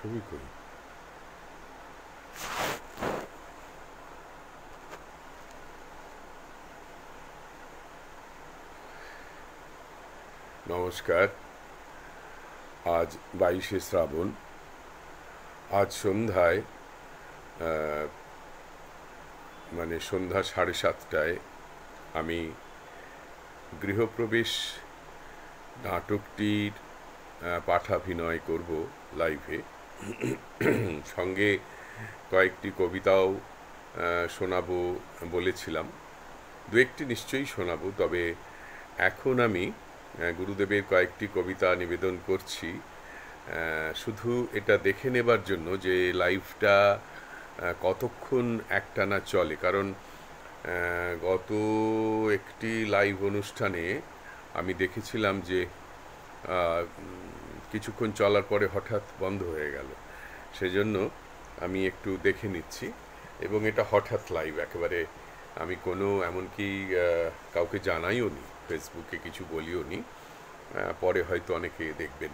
ছবি করি। নমস্কার। আজ 22শে শ্রাবণ। আজ সন্ধ্যায় মানে সন্ধ্যা 7:30টায় আমি গৃহপ্রবেশ নাটকটির পাঠাভিনয় করব লাইভে। সঙ্গে কয়েকটি কবিতাও শোনাবো বলেছিলাম, দু একটি নিশ্চয়ই শোনাবো। তবে এখন আমি গুরুদেবের কয়েকটি কবিতা নিবেদন করছি, শুধু এটা দেখে নেবার জন্য যে লাইভটা কতক্ষণ একটানা চলে। কারণ গত একটি লাইভ অনুষ্ঠানে আমি দেখেছিলাম যে কিছুক্ষণ চলার পরে হঠাৎ বন্ধ হয়ে গেল। সেজন্য আমি একটু দেখে নিচ্ছি, এবং এটা হঠাৎ লাইভ, একেবারে আমি কোনো এমনকি কাউকে জানাইও নি, ফেসবুকে কিছু বলিও নি। পরে হয়তো অনেকে দেখবেন।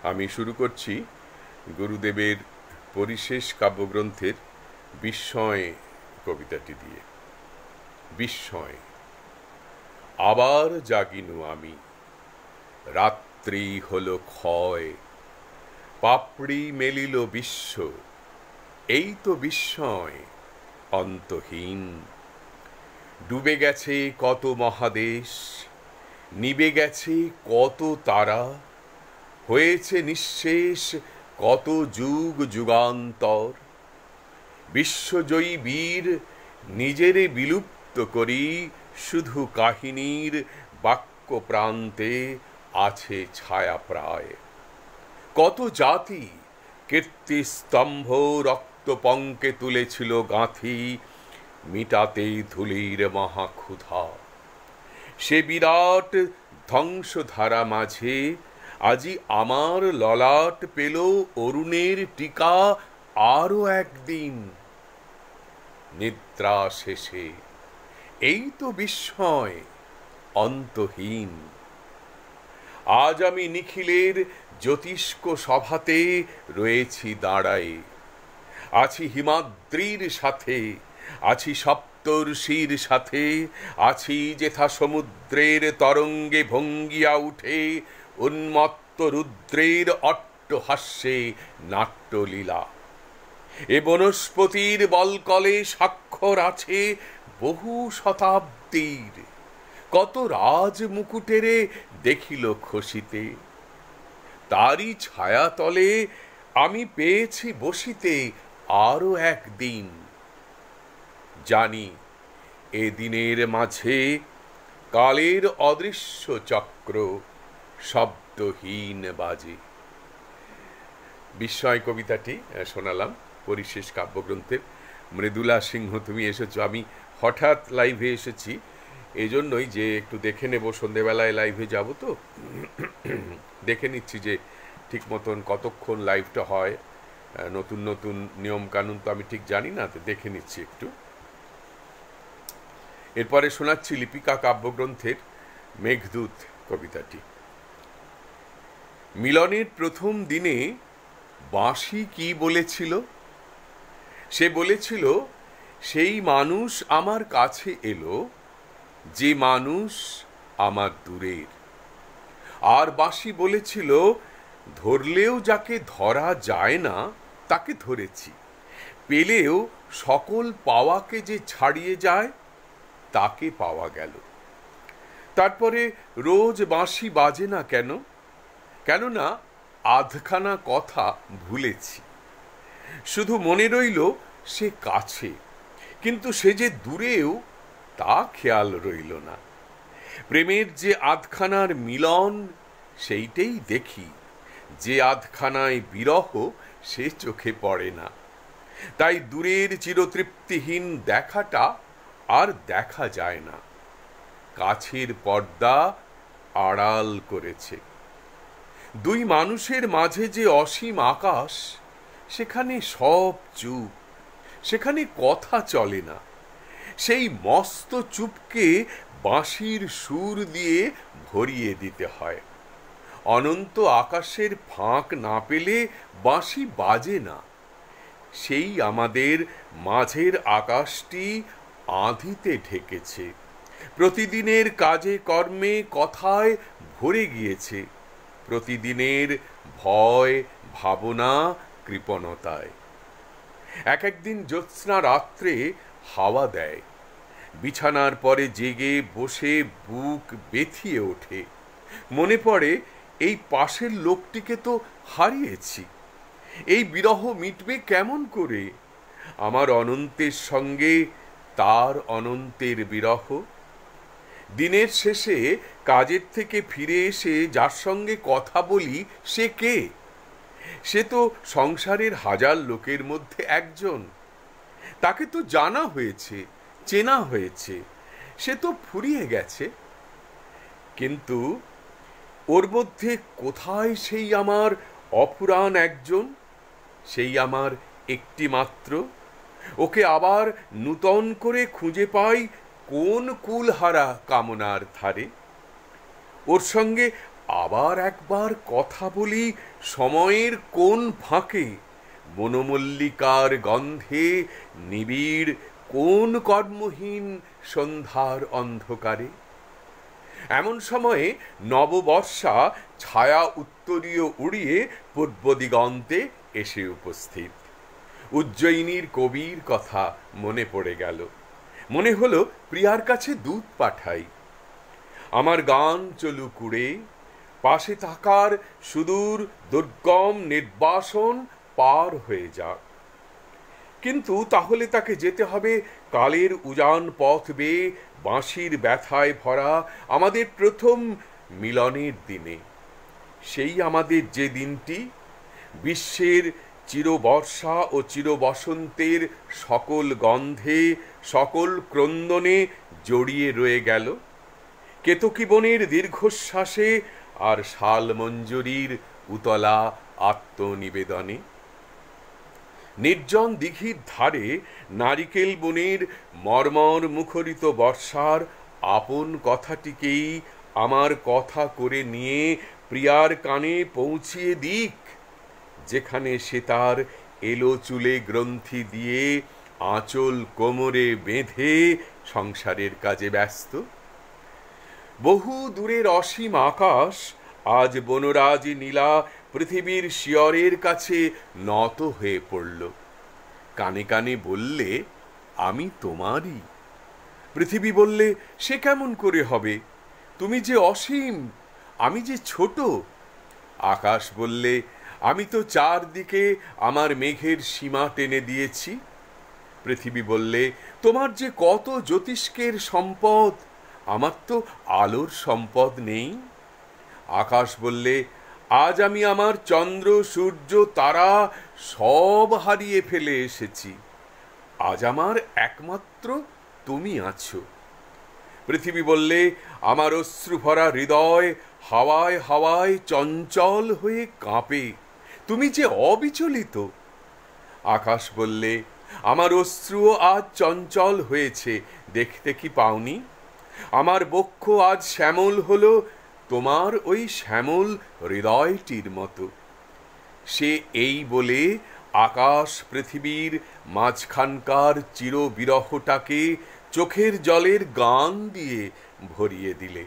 আমি শুরু করছি গুরুদেবের পরিশেষ কাব্যগ্রন্থের বিস্ময় কবিতাটি দিয়ে। বিস্ময়। আবার জাগিনু আমি, রাত্রি হলো ক্ষয়, পাপড়ি মেলিল বিশ্ব, এই তো বিস্ময় অন্তহীন। ডুবে গেছে কত মহাদেশ, নিবে গেছে কত তারা, হয়েছে নিঃশেষ কত যুগ যুগান্তর। বিশ্বজয়ী বীর নিজেরে বিলুপ্ত করি, শুধু কাহিনীর বাক্য প্রান্তে আছে ছায়া প্রায়। কত জাতি কীর্তিস্তম্ভ রক্তপঙ্কে তুলেছিল গাঁথি, মিটাতে ধুলির মহাক্ষুধা। সে বিরাট ধ্বংসধারা মাঝে আজি আমার ললাট পেল অরুণের টিকা আরো একদিন। নিদ্রা শেষে এই তো বিস্ময় অন্তহীন। আজ আমি নিখিলের জ্যোতিষ্ক সভাতে রয়েছি দাঁড়ায়ে, আছি হিমাদ্রির সাথে, আছি সপ্তর্ষির সাথে, আছি যেথা সমুদ্রের তরঙ্গে ভঙ্গিয়া উঠে উন্মত্ত রুদ্রের অট্টহাস্যে নাট্যলীলা। এ বনস্পতির বলকলে স্বাক্ষর আছে বহু শতাব্দীর, কত রাজ মুকুটেরে দেখিল খসিতে। তারই ছায়াতলে আমি পেয়েছি বসিতে আরো একদিন। জানি এ দিনের মাঝে কালের অদৃশ্য চক্র শব্দহীন বাজে। বিস্ময় কবিতাটি শোনালাম পরিশেষ কাব্যগ্রন্থের। মৃদুলা সিংহ, তুমি এসেছো। আমি হঠাৎ লাইভে এসেছি, এই জন্যই যে একটু দেখে নেব, সন্ধেবেলায় লাইভে যাব, তো দেখে নিচ্ছি যে ঠিক মতন কতক্ষণ লাইভটা হয়। নতুন নতুন নিয়ম কানুন তো আমি ঠিক জানি না, তো দেখে নিচ্ছি একটু। এরপরে শোনাচ্ছি লিপিকা কাব্যগ্রন্থের মেঘদূত কবিতাটি। মিলনের প্রথম দিনে বাঁশি কি বলেছিল? সে বলেছিল, সেই মানুষ আমার কাছে এলো যে মানুষ আমার দূরের। আর বাঁশি বলেছিল, ধরলেও যাকে ধরা যায় না তাকে ধরেছি, পেলেও সকল পাওয়াকে যে ছাড়িয়ে যায় তাকে পাওয়া গেল। তারপরে রোজ বাঁশি বাজে না কেন? কেননা আধখানা কথা ভুলেছি। শুধু মনে রইল সে কাছে, কিন্তু সে যে দূরেও তা খেয়াল রইল না। প্রেমের যে আধখানার মিলন সেইটাই দেখি, যে আধখানায় বিরহ সে চোখে পড়ে না। তাই দূরের চিরতৃপ্তিহীন দেখাটা আর দেখা যায় না, কাছের পর্দা আড়াল করেছে। দুই মানুষের মাঝে যে অসীম আকাশ, সেখানে সব চুপ, সেখানে কথা চলে না। সেই মস্ত চুপকে বাঁশির সুর দিয়ে ভরিয়ে দিতে হয়। অনন্ত আকাশের ফাঁক না পেলে বাঁশি বাজে না। সেই আমাদের মাঝের আকাশটি আঁধিতে ঢেকেছে, প্রতিদিনের কাজে কর্মে কথায় ভরে গিয়েছে, প্রতিদিনের ভয় ভাবনা কৃপণতায়। এক একদিন জ্যোৎস্না রাত্রে হাওয়া দেয়, বিছানার পরে জেগে বসে বুক বেথিয়ে ওঠে। মনে পড়ে এই পাশের লোকটিকে তো হারিয়েছি, এই বিরহ মিটবে কেমন করে? আমার অনন্তের সঙ্গে তার অনন্তের বিরহ। দিনের শেষে কাজের থেকে ফিরে এসে যার সঙ্গে কথা বলি সে কে? সে তো সংসারের হাজার লোকের মধ্যে একজন। তাকে তো জানা হয়েছে, চেনা হয়েছে, সে তো ফুরিয়ে গেছে। কিন্তু ওর মধ্যে কোথায় সেই আমার অফুরান একজন, সেই আমার একটি মাত্র? ওকে আবার নূতন করে খুঁজে পাই কোন কুলহারা কামনার ধারে। ওর সঙ্গে আবার একবার কথা বলি সময়ের কোন ফাঁকে, বনমল্লিকার গন্ধে নিবিড় কোন কর্মহীন সন্ধ্যার অন্ধকারে। এমন সময়ে নববর্ষা ছায়া উত্তরীয় উড়িয়ে পূর্ব দিগন্তে এসে উপস্থিত। উজ্জয়িনীর কবির কথা মনে পড়ে গেল। মনে হলো প্রিয়ার কাছে দুধ পাঠাই। আমার গান চলুক উড়ে, পাশে থাকার সুদূর দুর্গম নির্বাসন পার হয়ে যাক। কিন্তু তাহলে তাকে যেতে হবে কালের উজান পথ বেয়ে, বাঁশির ব্যথায় ভরা আমাদের প্রথম মিলনের দিনে। সেই আমাদের যে দিনটি বিশ্বের চিরবর্ষা ও চিরবসন্তের সকল গন্ধে, সকল ক্রন্দনে জড়িয়ে রয়ে গেল। কেতকী বনের দীর্ঘশ্বাসে আর শালমঞ্জুরির উতলা আত্মনিবেদনে। নির্জন দিঘির ধারে নারিকেল বনের মর্মর মুখরিত বর্ষার আপন কথাটিকেই আমার কথা করে নিয়ে প্রিয়ার কানে পৌঁছিয়ে দিক, যেখানে সে তার এলো চুলে গ্রন্থি দিয়ে আঁচল কোমরে বেঁধে সংসারের কাজে ব্যস্ত। বহু দূরের অসীম আকাশ আজ বনরাজ নীলা পৃথিবীর শিয়রের কাছে নত হয়ে পড়ল। কানে কানে বললে আমি তোমারই। পৃথিবী বললে সে কেমন করে হবে, তুমি যে অসীম, আমি যে ছোট। আকাশ বললে আমি তো চারদিকে আমার মেঘের সীমা টেনে দিয়েছি। পৃথিবী বললে তোমার যে কত জ্যোতিষ্কের সম্পদ, আমার তো আলোর সম্পদ নেই। আকাশ বললে আজ আমি আমার চন্দ্র সূর্য তারা সব হারিয়ে ফেলে এসেছি, আজ আমার একমাত্র তুমি আছো। পৃথিবী বললে আমার অশ্রু ভরা হৃদয় হাওয়ায় হাওয়ায় চঞ্চল হয়ে কাঁপে, তুমি যে অবিচলিত। আকাশ বললে আমার অশ্রু আজ চঞ্চল হয়েছে, দেখতে কি পাওনি? আমার বক্ষ আজ শ্যামল হলো তোমার ওই শ্যামল হৃদয়টির মতো। সে এই বলে আকাশ পৃথিবীর মাঝখানকার চির বিরহটাকে চোখের জলের গান দিয়ে ভরিয়ে দিলে।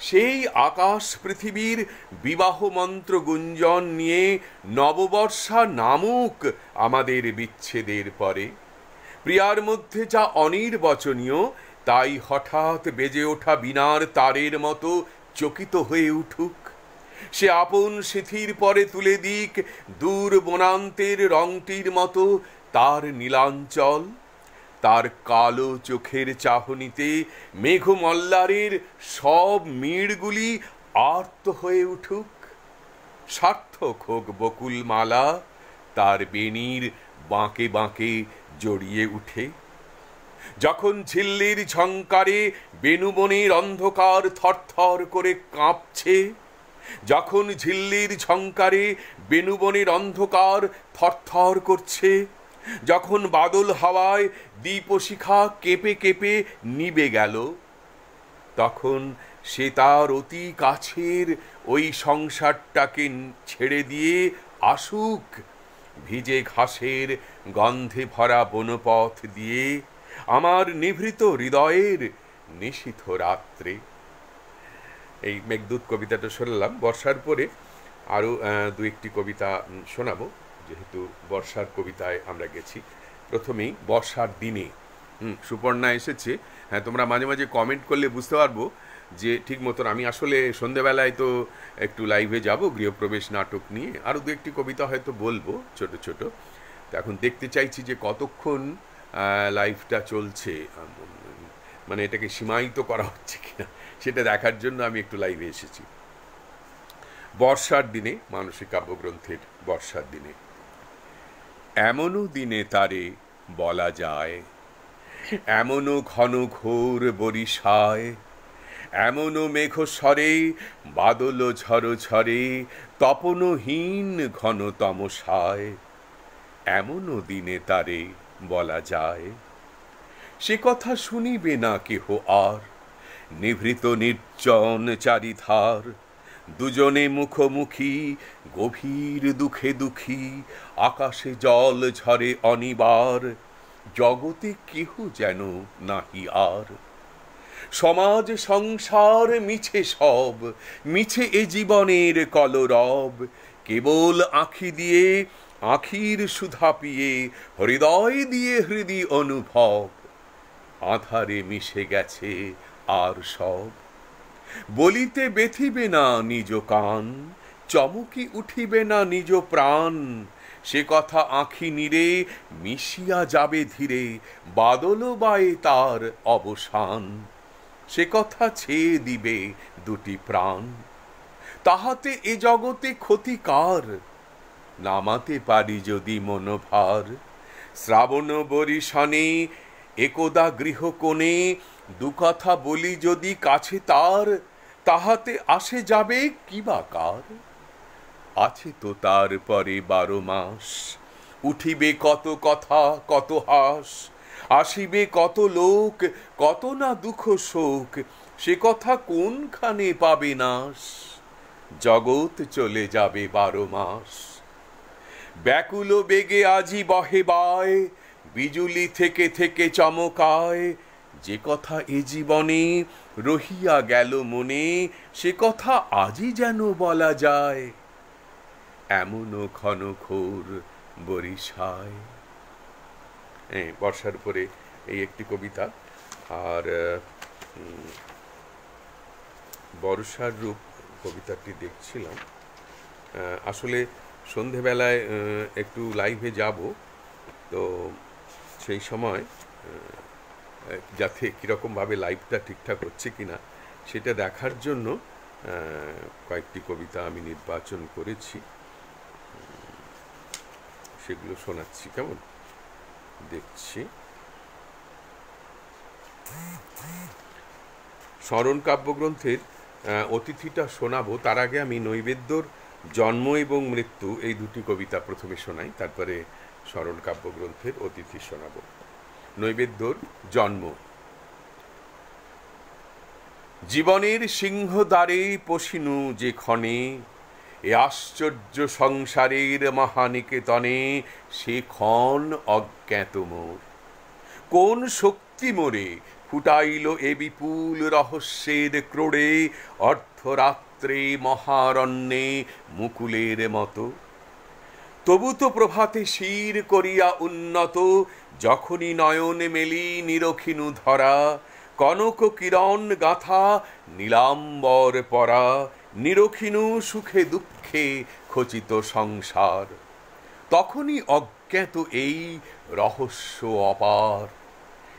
সেই আকাশ পৃথিবীর বিবাহ মন্ত্র গুঞ্জন নিয়ে নববর্ষা নামুক আমাদের বিচ্ছেদের পরে। প্রিয়ার মধ্যে যা অনির্বচনীয় তাই হঠাৎ বেজে ওঠা বীণার তারের মতো চকিত হয়ে উঠুক। সে আপন সিথির পরে তুলে দিক দূর বনান্তের রংটির মতো তার নীলাঞ্চল। তার কালো চোখের চাহনিতে মেঘমল্লারের সব মিড়গুলি আর্ত হয়ে উঠুক। সার্থক হোক বকুল মালা তার বেণীর বাঁকে বাঁকে জড়িয়ে উঠে। যখন ঝিল্লির ঝংকারে বেণুবনের অন্ধকার থরথর করে কাঁপছে, যখন ঝিল্লির ঝংকারে বেণুবনের অন্ধকার থরথর করছে, যখন বাদল হাওয়ায় দীপশিখা কেঁপে কেঁপে নিবে গেল, তখন সে তার অতি কাছের ওই সংসারটাকে ছেড়ে দিয়ে আসুক ভিজে ঘাসের গন্ধে ভরা বনপথ দিয়ে আমার নিভৃত হৃদয়ের নিশীথ রাত্রে। এই মেঘদূত কবিতাটা শুনলাম। বর্ষার পরে আরও দু একটি কবিতা শোনাবো, যেহেতু বর্ষার কবিতায় আমরা গেছি। প্রথমেই বর্ষার দিনে সুপর্ণা এসেছে। হ্যাঁ, তোমরা মাঝে মাঝে কমেন্ট করলে বুঝতে পারবো যে ঠিক মতন আমি আসলে সন্ধেবেলায় তো একটু লাইভে যাব গৃহপ্রবেশ নাটক নিয়ে, আরও দু একটি কবিতা হয়তো বলবো ছোট ছোট। তো এখন দেখতে চাইছি যে কতক্ষণ লাইভটা চলছে, মানে এটাকে সীমায়িত করা হচ্ছে কিনা সেটা দেখার জন্য আমি একটু লাইভে এসেছি। বর্ষার দিনে, মানসিক কাব্যগ্রন্থের বর্ষার দিনে। এমনও দিনে তারে বলা যায়, এমনও ঘন ঘোর বরিশায়, এমনও মেঘস্বরে বাদল ঝড় ঝরে তপনহীন ঘন তমসায়, এমনও দিনে তারে বলা যায়। সে কথা শুনিবে না কেহ আর, নিভৃত নির্জন চারিধার, দুজনে মুখোমুখি গভীর দুঃখে দুঃখী, আকাশে জল ঝরে অনিবার, জগতে কেহ যেন নাহি আর। সমাজ সংসার মিছে সব, মিছে এ জীবনের কলরব, কেবল আঁখি দিয়ে আঁখির সুধা পিয়ে, হৃদয় দিয়ে হৃদি অনুভব, আধারে মিশে গেছে আর সব। বলিতে বেথিবে না নিজ কান, চমকি উঠিবে না নিজ প্রাণ, সে কথা আঁখি নীরে মিশিয়া যাবে ধীরে, বাদল বায়ে তার অবসান, সে কথা ছেয়ে দিবে দুটি প্রাণ। তাহাতে এ জগতে ক্ষতিকার, নামাতে পারি যদি মনোভার, শ্রাবণ বরিশনে একদা গৃহকোণে দু কথা বলি যদি কাছে তার, তাহাতে আসে যাবে কি বা কার। আছে তো তার পরে 12 মাস, উঠিবে কত কথা কত হাস, আসিবে কত লোক কত না দুঃখ শোক, সে কথা কোনখানে পাবে নাশ, জগৎ চলে যাবে 12 মাস। ব্যাকুল বেগে আজি বহে বায়, বিজুলি থেকে থেকে চমকায়, যে কথা এ জীবনে রহিয়া গেল মনে, সে কথা আজই যেন বলা যায়, এমনও ঘন ঘোর বরিশায়। বর্ষার উপরে এই একটি কবিতা। আর বর্ষার রূপ কবিতাটি দেখছিলাম। আসলে সন্ধেবেলায় একটু লাইভে যাব, তো সেই সময় যাতে কীরকমভাবে লাইভটা ঠিকঠাক হচ্ছে কিনা সেটা দেখার জন্য কয়েকটি কবিতা আমি নির্বাচন করেছি, সেগুলো শোনাচ্ছি। কেমন দেখছি। স্মরণ কাব্যগ্রন্থের অতিথিটা শোনাবো, তার আগে আমি নৈবেদ্যর জন্ম এবং মৃত্যু এই দুটি কবিতা প্রথমে শোনাই, তারপরে স্মরণ কাব্যগ্রন্থের অতিথি শোনাবো। নৈবেদ্যর জন্ম। জীবনের সিংহদ্বারে পশিনু যে ক্ষণে, এ আশ্চর্য সংসারের মহানিকেতনে, সে ক্ষণ অজ্ঞাত মোর। কোন শক্তি মোরে ফুটাইল এ বিপুল রহস্যের ক্রোড়ে, অর্ধরাত্রে মহারণ্যে মুকুলের মতো। তবু তো প্রভাতে শির করিয়া উন্নত, যখনই নয়ন মেলি নিরখিনু ধরা, কনক কিরণ গাথা নীলাম্বর পরা, নিরখিনু সুখে দুঃখে খচিত সংসার। তখনই অজ্ঞাত এই রহস্য অপার,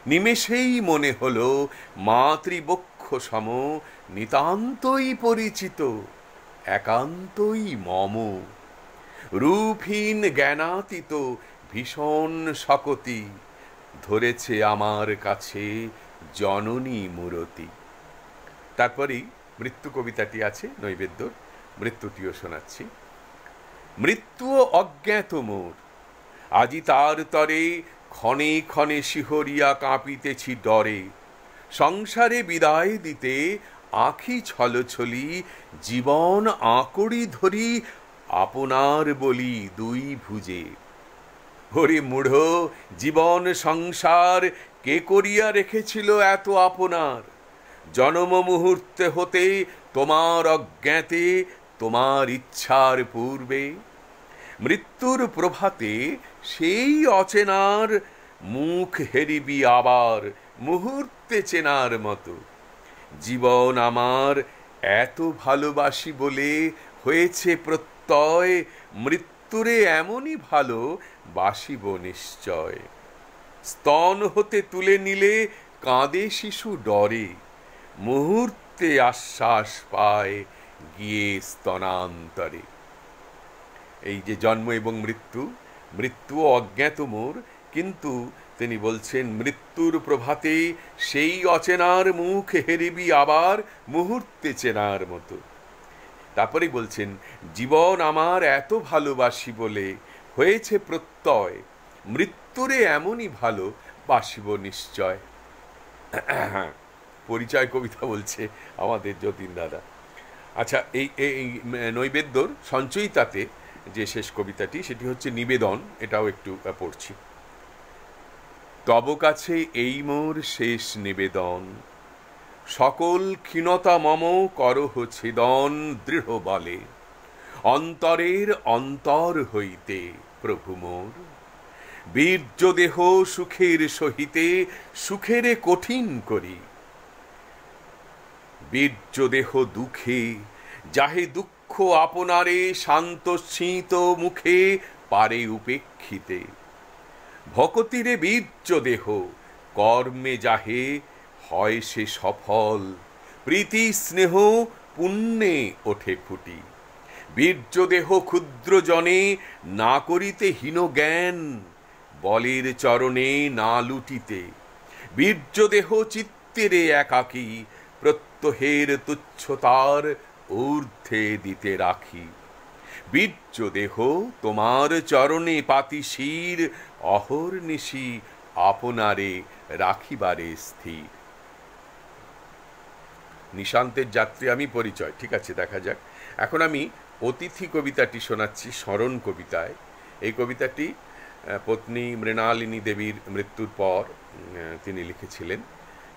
নিমেষেই মনে হলো মাতৃবক্ষ সম, নিতান্তই পরিচিত একান্তই মম। রূপহীন জ্ঞানাতীত ভীষণ শকতি, ধরেছে আমার কাছে জননী মূরতি। তারপরেই মৃত্যু কবিতাটি আছে নৈবেদ্যর, মৃত্যুটিও শোনাচ্ছি। মৃত্যুও অজ্ঞাত মোর, আজি তার তরে ক্ষণে ক্ষণে শিহরিয়া কাঁপিতেছি ডরে, সংসারে বিদায় দিতে আখি ছলছলি জীবন আঁকড়ি ধরি আপনার বলি দুই ভুজে। ওরে মূঢ়, জীবন সংসার কে করিয়া রেখেছিল এত আপনার? জন্ম মুহূর্তে হতে তোমার অজ্ঞাতে, তোমার ইচ্ছার পূর্বে। মৃত্যুর প্রভাতে সেই অচেনার মুখ হেরিবি আবার মুহূর্তে চেনার মতো। জীবন আমার এত ভালোবাসি বলে হয়েছে প্রত্যয়, মৃত্যুরে এমনই ভালো বাসিব নিশ্চয়। স্তন হতে তুলে নিলে কাঁদে শিশু ডরে, মুহূর্তে আশ্বাস পায় গিয়ে স্তনান্তরে। এই যে জন্ম এবং মৃত্যু, মৃত্যু অজ্ঞাত মোর, কিন্তু তিনি বলছেন মৃত্যুর প্রভাতে সেই অচেনার মুখ হেরিবি আবার মুহূর্তে চেনার মতো। তারপরে বলছেন জীবন আমার এত ভালোবাসি বলে হয়েছে প্রত্যয়, মৃত্যুরে এমনই ভালো বাসিব নিশ্চয়। পরিচয় কবিতা বলছে আমাদের যতীন দাদা। আচ্ছা, এই নৈবেদ্যর সঞ্চয়িতাতে যে শেষ কবিতাটি, সেটি হচ্ছে নিবেদন। এটাও একটু পড়ছি। তব কাছে এই মোর শেষ নিবেদন, সকল ক্ষীণতা মম করহ ছেদন দৃঢ় বলে। অন্তরের অন্তর হইতে প্রভু মোর, বীর্য দেহ সুখের সহিতে সুখেরে কঠিন করি। বীর্য দেহ দুঃখে যাহে দুঃখ আপনারে শান্ত শীত মুখে পারে উপেক্ষিতে। ভকতিরে বীর্য দেহ কর্মে যাহে হয় সে সফল, প্রীতি স্নেহ পুণ্যে ওঠে ফুটি। বীর্য দেহ ক্ষুদ্র জনে না করিতে হীন জ্ঞান, বলের চরণে না লুটিতে। বীর্য দেহ চিত্তেরে একাকী, প্রত্যহের তুচ্ছতার ঊর্ধ্বে দিতে রাখি। বীর্য দেহ তোমার চরণে পাতি শির, অহর্নিশি আপনারে রাখিবারে স্থির। নিশান্তের যাত্রী আমি পরিচয়, ঠিক আছে, দেখা যাক। এখন আমি অতিথি কবিতাটি শোনাচ্ছি স্মরণ কবিতায়। এই কবিতাটি পত্নী মৃণালিনী দেবীর মৃত্যুর পর তিনি লিখেছিলেন।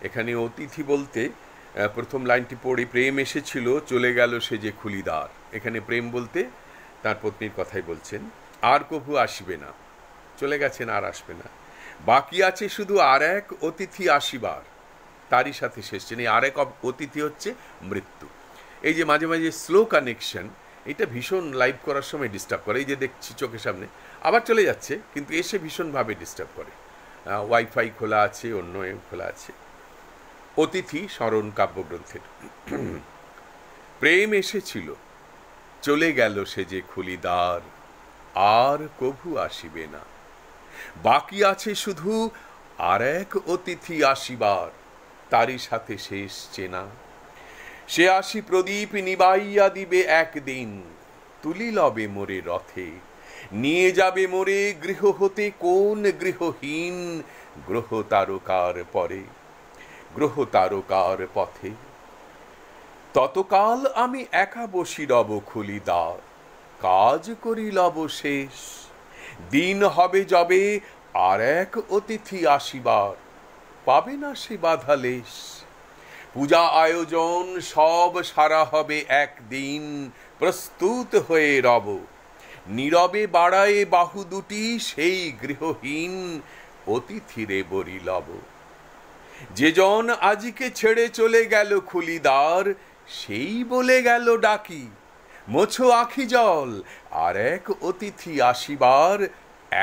এখানে অতিথি বলতে প্রথম লাইনটি পড়ি, প্রেম এসেছিল চলে গেল সে যে খুলিদার। এখানে প্রেম বলতে তার পত্নীর কথাই বলছেন। আর কভু আসবে না, চলে গেছেন, আর আসবে না। বাকি আছে শুধু আর এক অতিথি আসিবার, তারই সাথে শেষ। এই আর এক অতিথি হচ্ছে মৃত্যু। এই যে মাঝে মাঝে স্লো কানেকশন, এটা ভীষণ লাইভ করার সময় ডিস্টার্ব করে। এই যে দেখছি চোখের সামনে আবার চলে যাচ্ছে, কিন্তু এসে ভীষণভাবে ডিস্টার্ব করে। ওয়াইফাই খোলা আছে, অন্য খোলা আছে। অতিথি স্মরণ কাব্যগ্রন্থের। প্রেম এসেছিল চলে গেল সে যে খুলিদার, আর কভু আসিবে না। বাকি আছে শুধু আর এক অতিথি আসিবার, তারই সাথে শেষ চেনা। সে আসি প্রদীপ নিবাইয়া দিবে একদিন, তুলি লবে মোরে রথে, নিয়ে যাবে মোরে গৃহ হতে কোন গৃহহীন গ্রহ তারকার পরে, গ্রহ তারকার পথে। ততকাল আমি একা বসি রব খুলিদার, কাজ করি লব শেষ। দিন হবে যবে আর এক অতিথি আসিবার, পাবে না সে বাধা লেশ। পূজা আয়োজন সব সারা হবে একদিন, প্রস্তুত হয়ে রব। নীরবে বাড়ায়ে বাহু দুটি সেই গৃহহীন অতিথিরে বরি লব। যে জন আজিকে ছেড়ে চলে গেল খুলিদার, সেই বলে গেল ডাকি, মোছো আখি জল, আর এক অতিথি আসিবার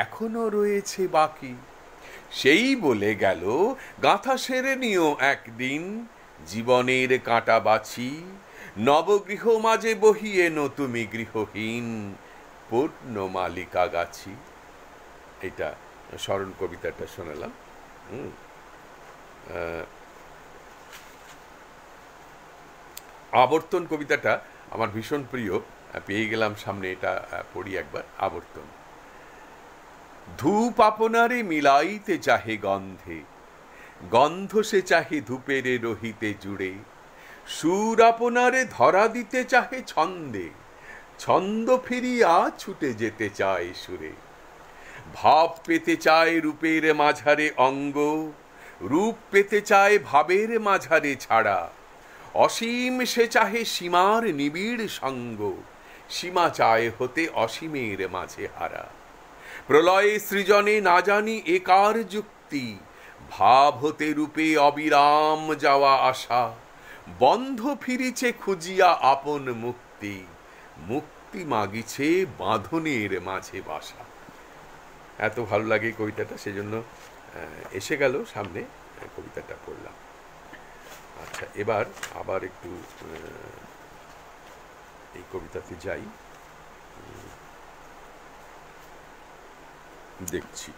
এখনো রয়েছে বাকি। সেই বলে গেল গাঁথা সেরে নিও একদিন, জীবনের কাঁটা বাছি, নবগৃহ মাঝে বহিয়ে নো তুমি গৃহহীন পূর্ণ মালিকা গাছি। এটা স্মরণ কবিতাটা শোনালাম। আবর্তন কবিতাটা আমার ভীষণ প্রিয়, পেয়ে গেলাম সামনে, এটা পড়ি একবার। আবর্তন। ধূপ আপনারে মিলাইতে চাহে গন্ধে, গন্ধ সে চাহে ধূপেরে রহিতে জুড়ে। সুর আপনারে ধরা দিতে চাহে ছন্দে, ছন্দ ফিরিয়া ছুটে যেতে চায় সুরে। ভাব পেতে চায় রূপের মাঝারে অঙ্গ, রূপ পেতে চায় ভাবের মাঝারে ছাড়া। অসীম সে চাহে সীমার নিবিড় সঙ্গ, সীমা চায় হতে অসীমের মাঝে হারা। প্রলয়ে সৃজনে না জানি একার যুক্তি, ভাব হতে রূপে অবিরাম যাওয়া আশা। বন্ধ ফিরিছে খুঁজিয়া আপন মুক্তি, মুক্তি মাগিছে বাঁধনের মাঝে বাসা। এত ভালো লাগে কবিতাটা, সেজন্য এসে গেল সামনে, কবিতাটা পড়লাম। আচ্ছা, এবার আবার একটু এই কবিতাতে যাই, দেখছি।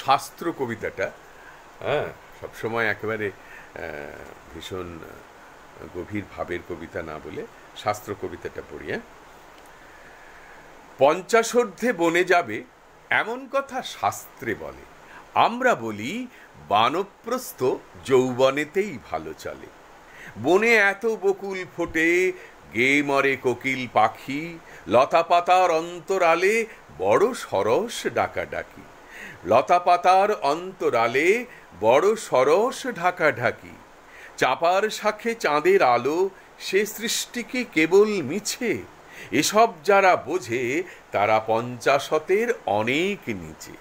শাস্ত্র কবিতাটা, হ্যাঁ, সবসময় একেবারে ভীষণ গভীর ভাবের কবিতা না বলে শাস্ত্র কবিতাটা পড়ি। পঞ্চাশোর্ধ্বে বনে যাবে এমন কথা শাস্ত্রে বলে, আমরা বলি বানপ্রস্থ যৌবনেতেই ভালো চলে। বনে এত বকুল ফোটে, গে মরে কোকিল পাখি, লতা পাতার অন্তরালে বড় সরস ডাকাডাকি। লতা পাতার অন্তরালে বড় সরস ঢাকাঢাকি। চাপার শাখে চাঁদের আলো, সে সৃষ্টিকে কেবল মিছে। এসব যারা বোঝে তারা পঞ্চাশতের অনেক নিচে।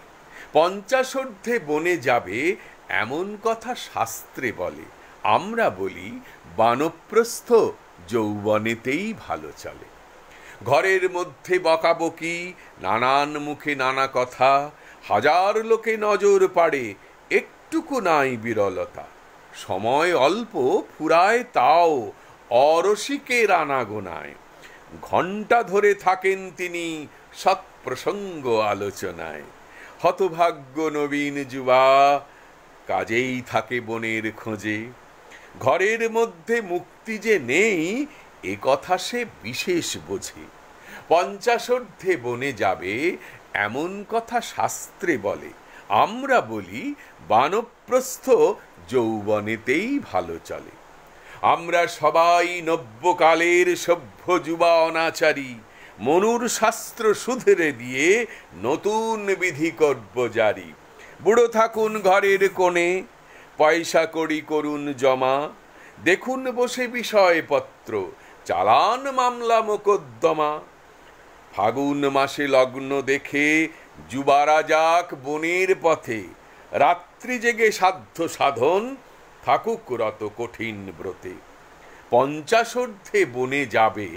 পঞ্চাশোর্ধ্বে বনে যাবে এমন কথা শাস্ত্রে বলে, আমরা বলি বানপ্রস্থ যৌবনেতেই ভালো চলে। ঘরের মধ্যে বকাবকি, নানান মুখে নানা কথা, হাজার লোকে নজর পাড়ে, একটুকু নাই বিরলতা। সময় অল্প ফুরায় তাও অরসিকের আনাগোনায়, ঘণ্টা ধরে থাকেন তিনি সৎপ্রসঙ্গ আলোচনায়। হতভাগ্য নবীন যুবা কাজেই থাকে বনের খোঁজে, ঘরের মধ্যে মুক্তি যে নেই এ কথা সে বিশেষ বোঝে। পঞ্চাশোর্ধ্বে বনে যাবে এমন কথা শাস্ত্রে বলে, আমরা বলি বানপ্রস্থ যৌবনেতেই ভালো চলে। আমরা সবাই নব্যকালের সভ্য যুবা অনাচারী, মনুর শাস্ত্র শুধরে দিয়ে নতুন বিধি করব জারি। বুড়ো থাকুন ঘরের কোণে, পয়সা কড়ি করুন জমা, দেখুন বসে বিষয়পত্র, চালান মামলা মোকদ্দমা। ফাগুন মাসে লগ্ন দেখে যুবারা যাক বনের পথে, রাত্রি জেগে সাধ্য সাধন থাকুক রত কঠিন ব্রতে। পঞ্চাশোর্ধ্বে বনে যাবে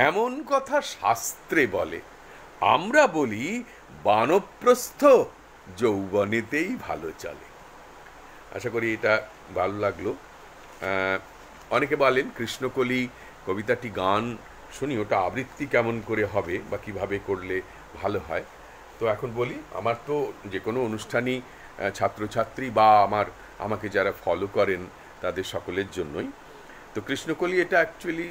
এমন কথা শাস্ত্রে বলে, আমরা বলি বানপ্রস্থ যৌবনেতেই ভালো চলে। আশা করি এটা ভালো লাগলো। অনেকে বলেন কৃষ্ণকলি কবিতাটি গান শুনি, ওটা আবৃত্তি কেমন করে হবে বা কিভাবে করলে ভালো হয়। তো এখন বলি, আমার তো যে কোনো অনুষ্ঠানই ছাত্রছাত্রী বা আমাকে যারা ফলো করেন তাদের সকলের জন্যই। তো কৃষ্ণকলি এটা অ্যাকচুয়ালি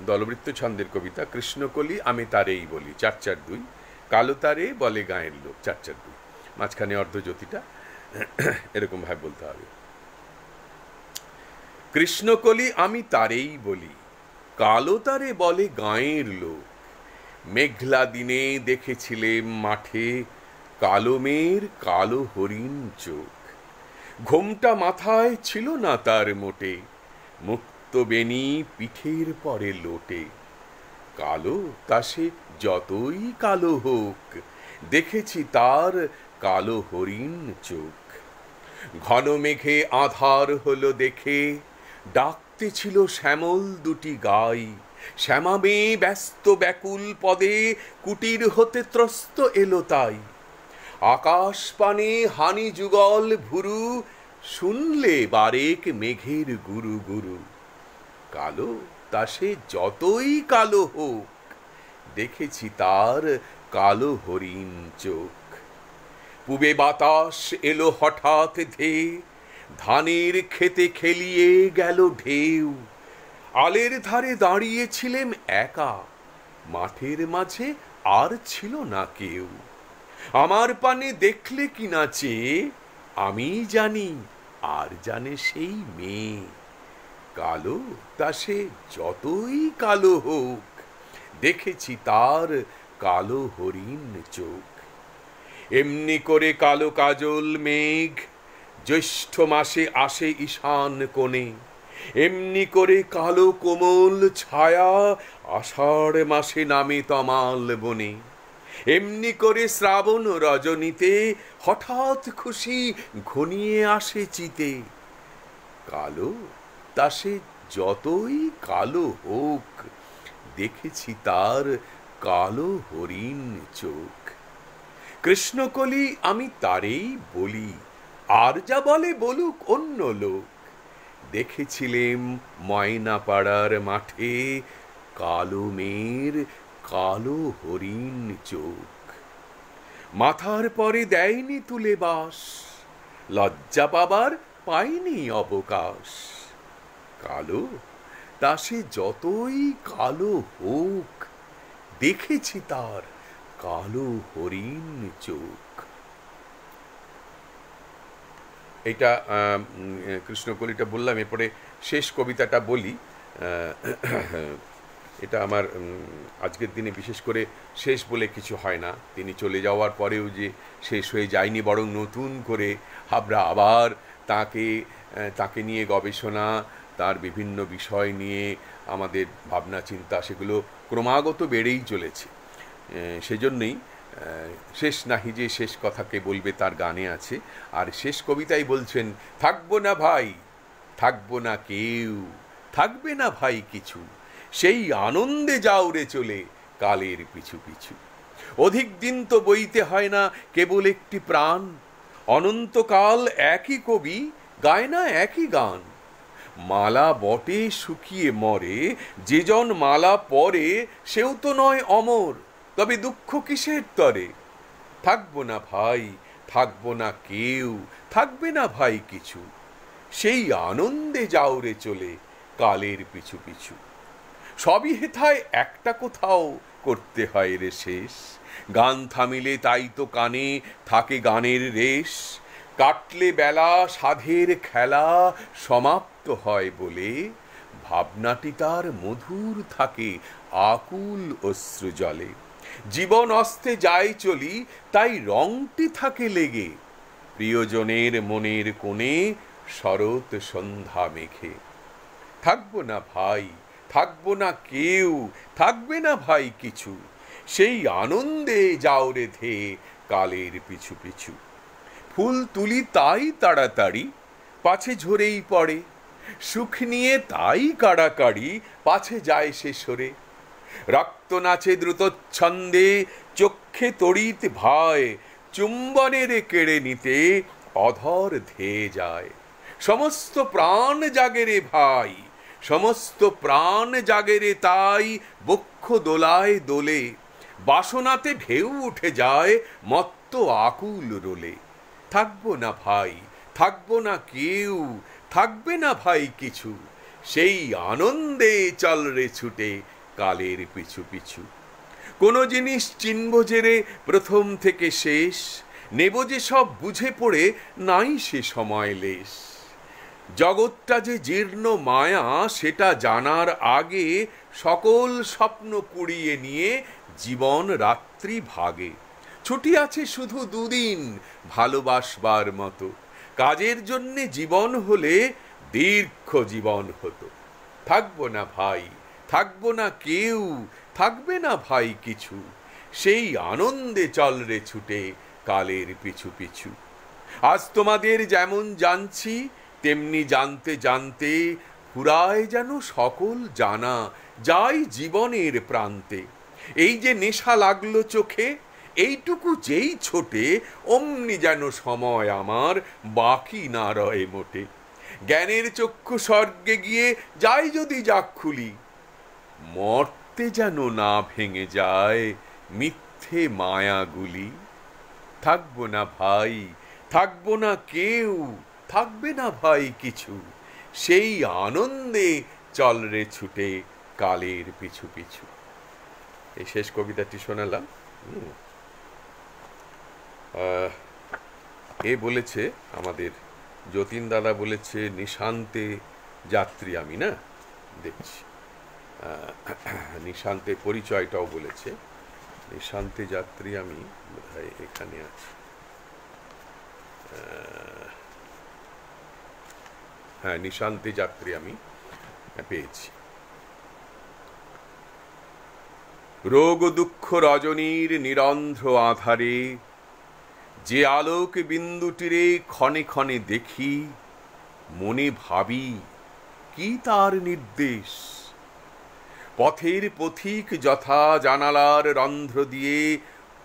দলবৃত্ত ছন্দের কবিতা। কৃষ্ণকলি আমি তারেই বলি 4-4-2, কালো তারে বলে গাঁয়ের লোক 4-4-2, মাঝখানে অর্ধজ্যোতিটা এরকমভাবে বলতে হবে। কৃষ্ণকলি আমি তারেই বলি, কালো তারে বলে গাঁয়ের লোক। মেঘলা দিনে দেখেছিলেম মাঠে, কালো মেয়ের কালো হরিণ চোখ। ঘোমটা মাথায় ছিল না তার মোটে, মুক্ত বেনি পিঠের পরে লোটে। কালো তা সে যতই কালো হোক, দেখেছি তার কালো হরিণ চোখ। ঘন মেঘে আধার হলো দেখে, ডাকতে ছিল শ্যামল দুটি গাই। শ্যামা মেয়ে ব্যস্ত ব্যাকুল পদে, কুটির হতে ত্রস্ত এলো তাই। আকাশ পানে হানি যুগল ভুরু, শুনলে বারেক মেঘের গুরু গুরু। কালো তা সে যতই কালো হোক, দেখেছি তার কালো হরিণ চোখ। পুবে বাতাস এলো হঠাৎ ধেয়ে, ধানের খেতে খেলিয়ে গেল ঢেউ। আলের ধারে দাঁড়িয়েছিলেম একা, মাঠের মাঝে আর ছিল না কেউ। আমার পানে দেখলে কিনা চেয়ে, আমি জানি আর জানে সেই মেয়ে। কালো তা সে যতই কালো হোক, দেখেছি তার কালো হরিণ চোখ। এমনি করে কালো কাজল মেঘ জ্যৈষ্ঠ মাসে আসে ঈশান কোণে, এমনি করে কালো কোমল ছায়া আষাঢ় মাসে নামে তমাল বনে। এমনি করে শ্রাবণ রজনীতে হঠাৎ খুশি ঘনিয়ে আসে চিতে। কালো তা সে যতই কালো হোক, দেখেছি তার কালো হরিণ চোখ। কৃষ্ণকলি আমি তারেই বলি, আর যা বলে বলুক অন্য লোক। দেখেছিলেম ময়নাপাড়ার মাঠে, কালো মেয়ের কালো হরিণ চোখ। মাথার পরে দেয়নি তুলে বাস, লজ্জা পাবার পাইনি অবকাশ। কালো তা সে যতই কালো হোক, দেখেছি তার কালো হরিণ চোখ। এটা কৃষ্ণকলিটা বললাম, এরপরে শেষ কবিতাটা বলি। এটা আমার আজকের দিনে বিশেষ করে শেষ বলে কিছু হয় না। তিনি চলে যাওয়ার পরেও যে শেষ হয়ে যায়নি, বরং নতুন করে আমরা আবার তাকে নিয়ে গবেষণা, তার বিভিন্ন বিষয় নিয়ে আমাদের ভাবনা চিন্তা, সেগুলো ক্রমাগত বেড়েই চলেছে। সেজন্যই শেষ নাহি যে শেষ কথাকে বলবে তার গানে আছে। আর শেষ কবিতায় বলছেন, থাকবো না ভাই, থাকবো না কেউ, থাকবে না ভাই কিছু, সেই আনন্দে যাও রে চলে কালের পিছু পিছু। অধিক দিন তো বইতে হয় না কেবল একটি প্রাণ, অনন্তকাল একই কবি গায় না একই গান। মালা বটে শুকিয়ে মরে, যেজন মালা পরে সেও তো নয় অমর, তবে দুঃখ কিসের তরে। থাকবো না ভাই, থাকবো না কেউ, থাকবে না ভাই কিছু, সেই আনন্দে যাও রে চলে কালের পিছু পিছু। সবই হেথায় একটা কোথাও করতে হয় রে শেষ, গান থামিলে তাই তো কানে থাকে গানের রেশ। কাটলে বেলা সাধের খেলা সমাপ্ত হয় বলে, ভাবনাটি তার মধুর থাকে আকুল অশ্রু জলে। জীবন অস্তে যায় চলি, তাই রংটি থাকে লেগে, প্রিয়জনের মনের কোণে শরৎ সন্ধ্যা মেঘে। থাকবো না ভাই, থাকবো না কেউ, থাকবে না ভাই কিছু, সেই আনন্দে যাও রে ধে কালের পিছু পিছু। ফুল তুলি তাই তাড়াতাড়ি, পাছে ঝরেই পড়ে, সুখ নিয়ে তাই কাড়াকাড়ি, পাছে যায় সে সরে। রক্ত নাচে দ্রুত ছন্দে, চক্ষে তড়িৎ ভয়, চুম্বনের কেড়ে নিতে অধর ধেয়ে যায়। সমস্ত প্রাণ জাগে রে ভাই, সমস্ত প্রাণ জাগে রে তাই, বক্ষ দোলায় দোলে, বাসনাতে ঢেউ উঠে যায় মত্ত আকুল রোলে। থাকবো না ভাই, থাকবো না কেউ, থাকবে না ভাই কিছু, সেই আনন্দে চল রে ছুটে কালের পিছু পিছু। কোনো জিনিস চিনব যে রে প্রথম থেকে শেষ, নেব যে সব বুঝে পড়ে নাই সে সময় লেশ। জগৎটা যে জীর্ণ মায়া সেটা জানার আগে, সকল স্বপ্ন কুড়িয়ে নিয়ে জীবন রাত্রি ভাগে। ছুটি আছে শুধু দুদিন ভালোবাসবার মতো, কাজের জন্যে জীবন হলে দীর্ঘ জীবন হতো। থাকবো না ভাই, থাকবো না কেউ, থাকবে না ভাই কিছু, সেই আনন্দে চল রে ছুটে কালের পিছু পিছু। আজ তোমাদের যেমন জানছি, তেমনি জানতে জানতে ফুরায় যেন সকল জানা, যাই জীবনের প্রান্তে। এই যে নেশা লাগলো চোখে, এইটুকু যেই ছোটে, অমনি যেন সময় আমার বাকি না রয়ে মোটে। জ্ঞানের চক্ষু স্বর্গে গিয়ে যাই যদি যাক খুলি, মর্তে যেন না ভেঙে যায় মিথ্যে মায়াগুলি। থাকবো না ভাই, থাকবো না কেউ, থাকবে না ভাই কিছু, সেই আনন্দে চল রে ছুটে কালের পিছু পিছু। এই শেষ কবিতাটি শোনালাম। এ বলেছে আমাদের যতীন দাদা, বলেছে নিশান্তে যাত্রী আমি, না দেখছি নিশান্তে পরিচয়টাও বলেছে, নিশান্তে যাত্রী আমি বোধহয় এখানে আছি। হ্যাঁ, নিশান্তে যাত্রী আমি পেয়েছি। রোগ দুঃখ রজনীর নিরন্ধ্র আধারে যে আলোক বিন্দুটিরে ক্ষণে ক্ষণে দেখি, মনে ভাবি কি তার নির্দেশ। পথের পথিক যথা জানালার রন্ধ্র দিয়ে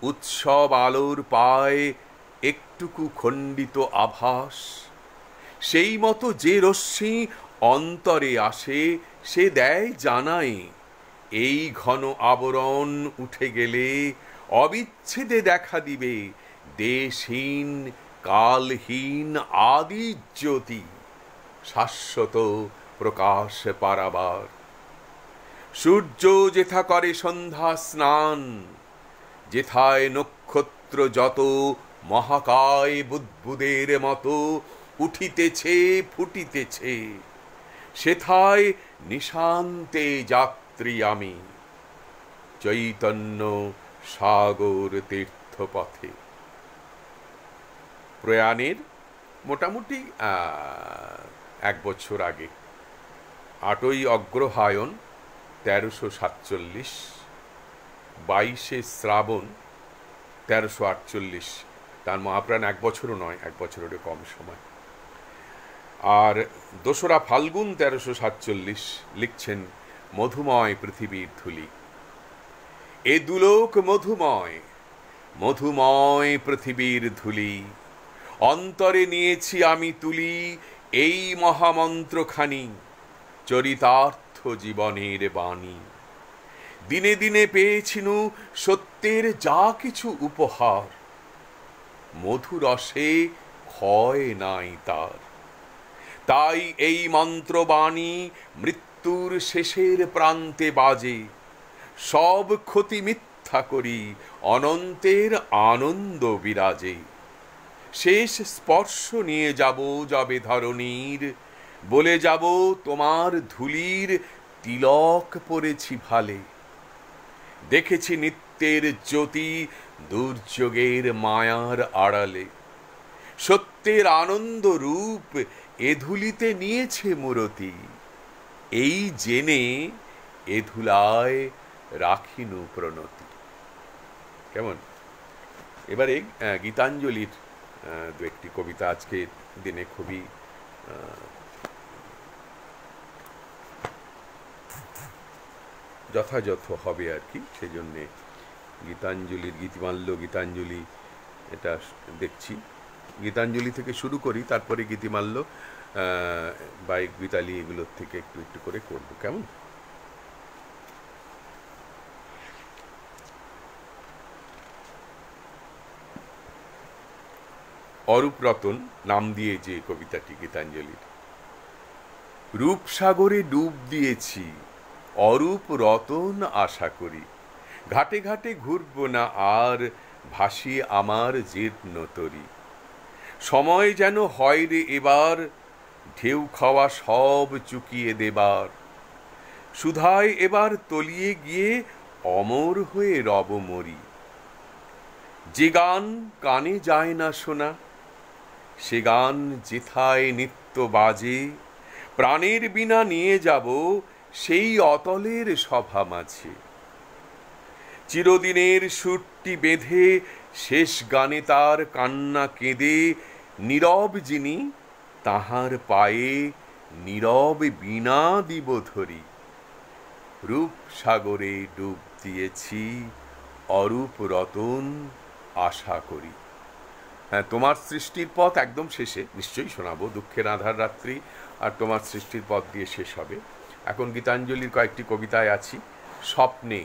উৎসব আলোর পায় একটুকু খণ্ডিত আভাস, সেই মতো যে রশ্মি অন্তরে আসে সে দেয় জানায়, এই ঘন আবরণ উঠে গেলে অবিচ্ছেদে দেখা দিবে দেশহীন কালহীন আদি জ্যোতি, শাশ্বত প্রকাশ পারাবার। সূর্য যেথা করে সন্ধ্যা স্নান, যেথায় নক্ষত্র যত মহাকায় বুদ্বুদের মতো উঠিতেছে ফুটিতেছে, সেথায় নিশান্তে যাত্রী আমি, চৈতন্য সাগর তীর্থপথে। প্রয়াণের মোটামুটি 1 বছর আগে, 8ই অগ্রহায়ণ 1347, 22শে শ্রাবণ 1348, তার মহাপ্রাণ 1 বছরও নয়, 1 বছরেরও কম সময়। আর 2রা ফাল্গুন 1347 লিখছেন মধুময় পৃথিবীর ধুলি। এ দুলোক মধুময়, মধুময় পৃথিবীর ধুলি, অন্তরে নিয়েছি আমি তুলি এই মহামন্ত্রখানি, চরিতার্থ জীবনের বাণী। দিনে দিনে পেয়েছিনু সত্যের যা কিছু উপহার, মধুরসে ক্ষয় নাই তার। তাই এই মন্ত্রবাণী মৃত্যুর শেষের প্রান্তে বাজে, সব ক্ষতি মিথ্যা করি অনন্তের আনন্দ বিরাজে। শেষ স্পর্শ নিয়ে যাব যাবে ধরণীর, বলে যাব তোমার ধুলির তিলক পরেছি ভালে। দেখেছি নিত্যের জ্যোতি দুর্যোগের মায়ার আড়ালে, সত্যের আনন্দ রূপ এ ধুলিতে নিয়েছে মূরতি, এই জেনে এ ধুলায় রাখিনু প্রণতি। কেমন? এবারে গীতাঞ্জলির 2-1টি কবিতা আজকের দিনে খুবই যথাযথ হবে আর কি, সেই জন্যে গীতাঞ্জলির গীতিমাল্য, গীতাঞ্জলি এটা দেখছি। গীতাঞ্জলি থেকে শুরু করি, তারপরে গীতিমাল্য বা গীতালি এগুলোর থেকে একটু একটু করে করবো। কেমন? অরূপ রতন নাম দিয়ে যে কবিতাটি গীতাঞ্জলির। রূপসাগরে ডুব দিয়েছি অরূপ রতন আশা করি, ঘাটে ঘাটে ঘুরব না আর ভাসিয়ে আমার জীর্ণ তরি। সময় যেন হয় রে এবার ঢেউ খাওয়া সব চুকিয়ে দেবার, সুধায় এবার তলিয়ে গিয়ে অমর হয়ে রব মরি। যে গান কানে যায় না শোনা, সে গান যেথায় নিত্য বাজে, প্রাণের বিনা নিয়ে যাব সেই অতলের সভা মাঝে। চিরদিনের সুরটি বেঁধে শেষ গানে তার কান্না কেঁদে, নীরব যিনি তাহার পায়ে নীরব বীণা দিব ধরি। রূপ সাগরে ডুব দিয়েছি অরূপ রতন আশা করি। হ্যাঁ, তোমার সৃষ্টির পথ একদম শেষে নিশ্চয়ই শোনাবো, দুঃখের আধার রাত্রি আর তোমার সৃষ্টির পথ দিয়ে শেষ হবে। এখন গীতাঞ্জলির কয়েকটি কবিতায় আছি। স্বপ্নে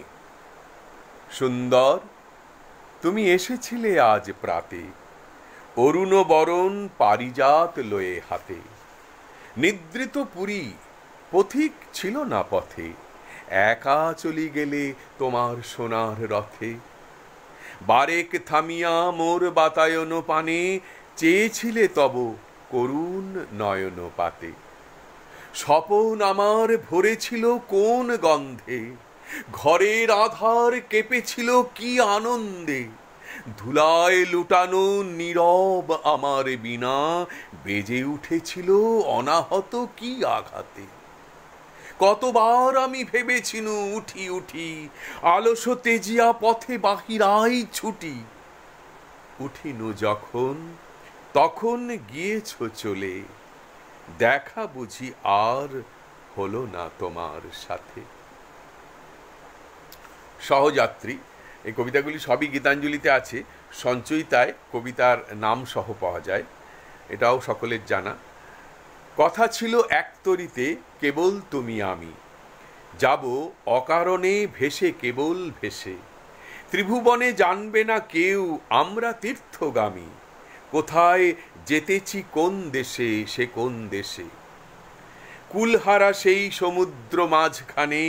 সুন্দর তুমি এসেছিলে আজ প্রাতে, অরুণ বরণ পারিজাত লয়ে হাতে। নিদ্রিত পুরী পথিক ছিল না পথে, একা চলি গেলে তোমার সোনার রথে। বারেক থামিয়া মোর বাতায়ন পানে, চেয়েছিলে তব করুণ নয়ন পাতে। স্বপন আমার ভরেছিল কোন গন্ধে, ঘরের আধার কেঁপেছিল কি আনন্দে। ধুলায় লুটানো নীরব আমার বীণা, বেজে উঠেছিল অনাহত কি আঘাতে। কতবার আমি ভেবেছিনু উঠি উঠি, আলস তেজিয়া পথে বাহিরাই ছুটি। উঠিনু যখন তখন গিয়েছ চলে, দেখা বুঝি আর হলো না তোমার সাথে। সহযাত্রী, এই কবিতাগুলি সবই গীতাঞ্জলিতে আছে, সঞ্চয়িতায় কবিতার নাম সহ পাওয়া যায়, এটাও সকলের জানা। কথা ছিল একতরিতে কেবল তুমি আমি, যাব অকারণে ভেসে কেবল ভেসে। ত্রিভুবনে জানবে না কেউ আমরা তীর্থগামী, কোথায় যেতেছি কোন দেশে সে কোন দেশে। কুলহারা সেই সমুদ্র মাঝখানে,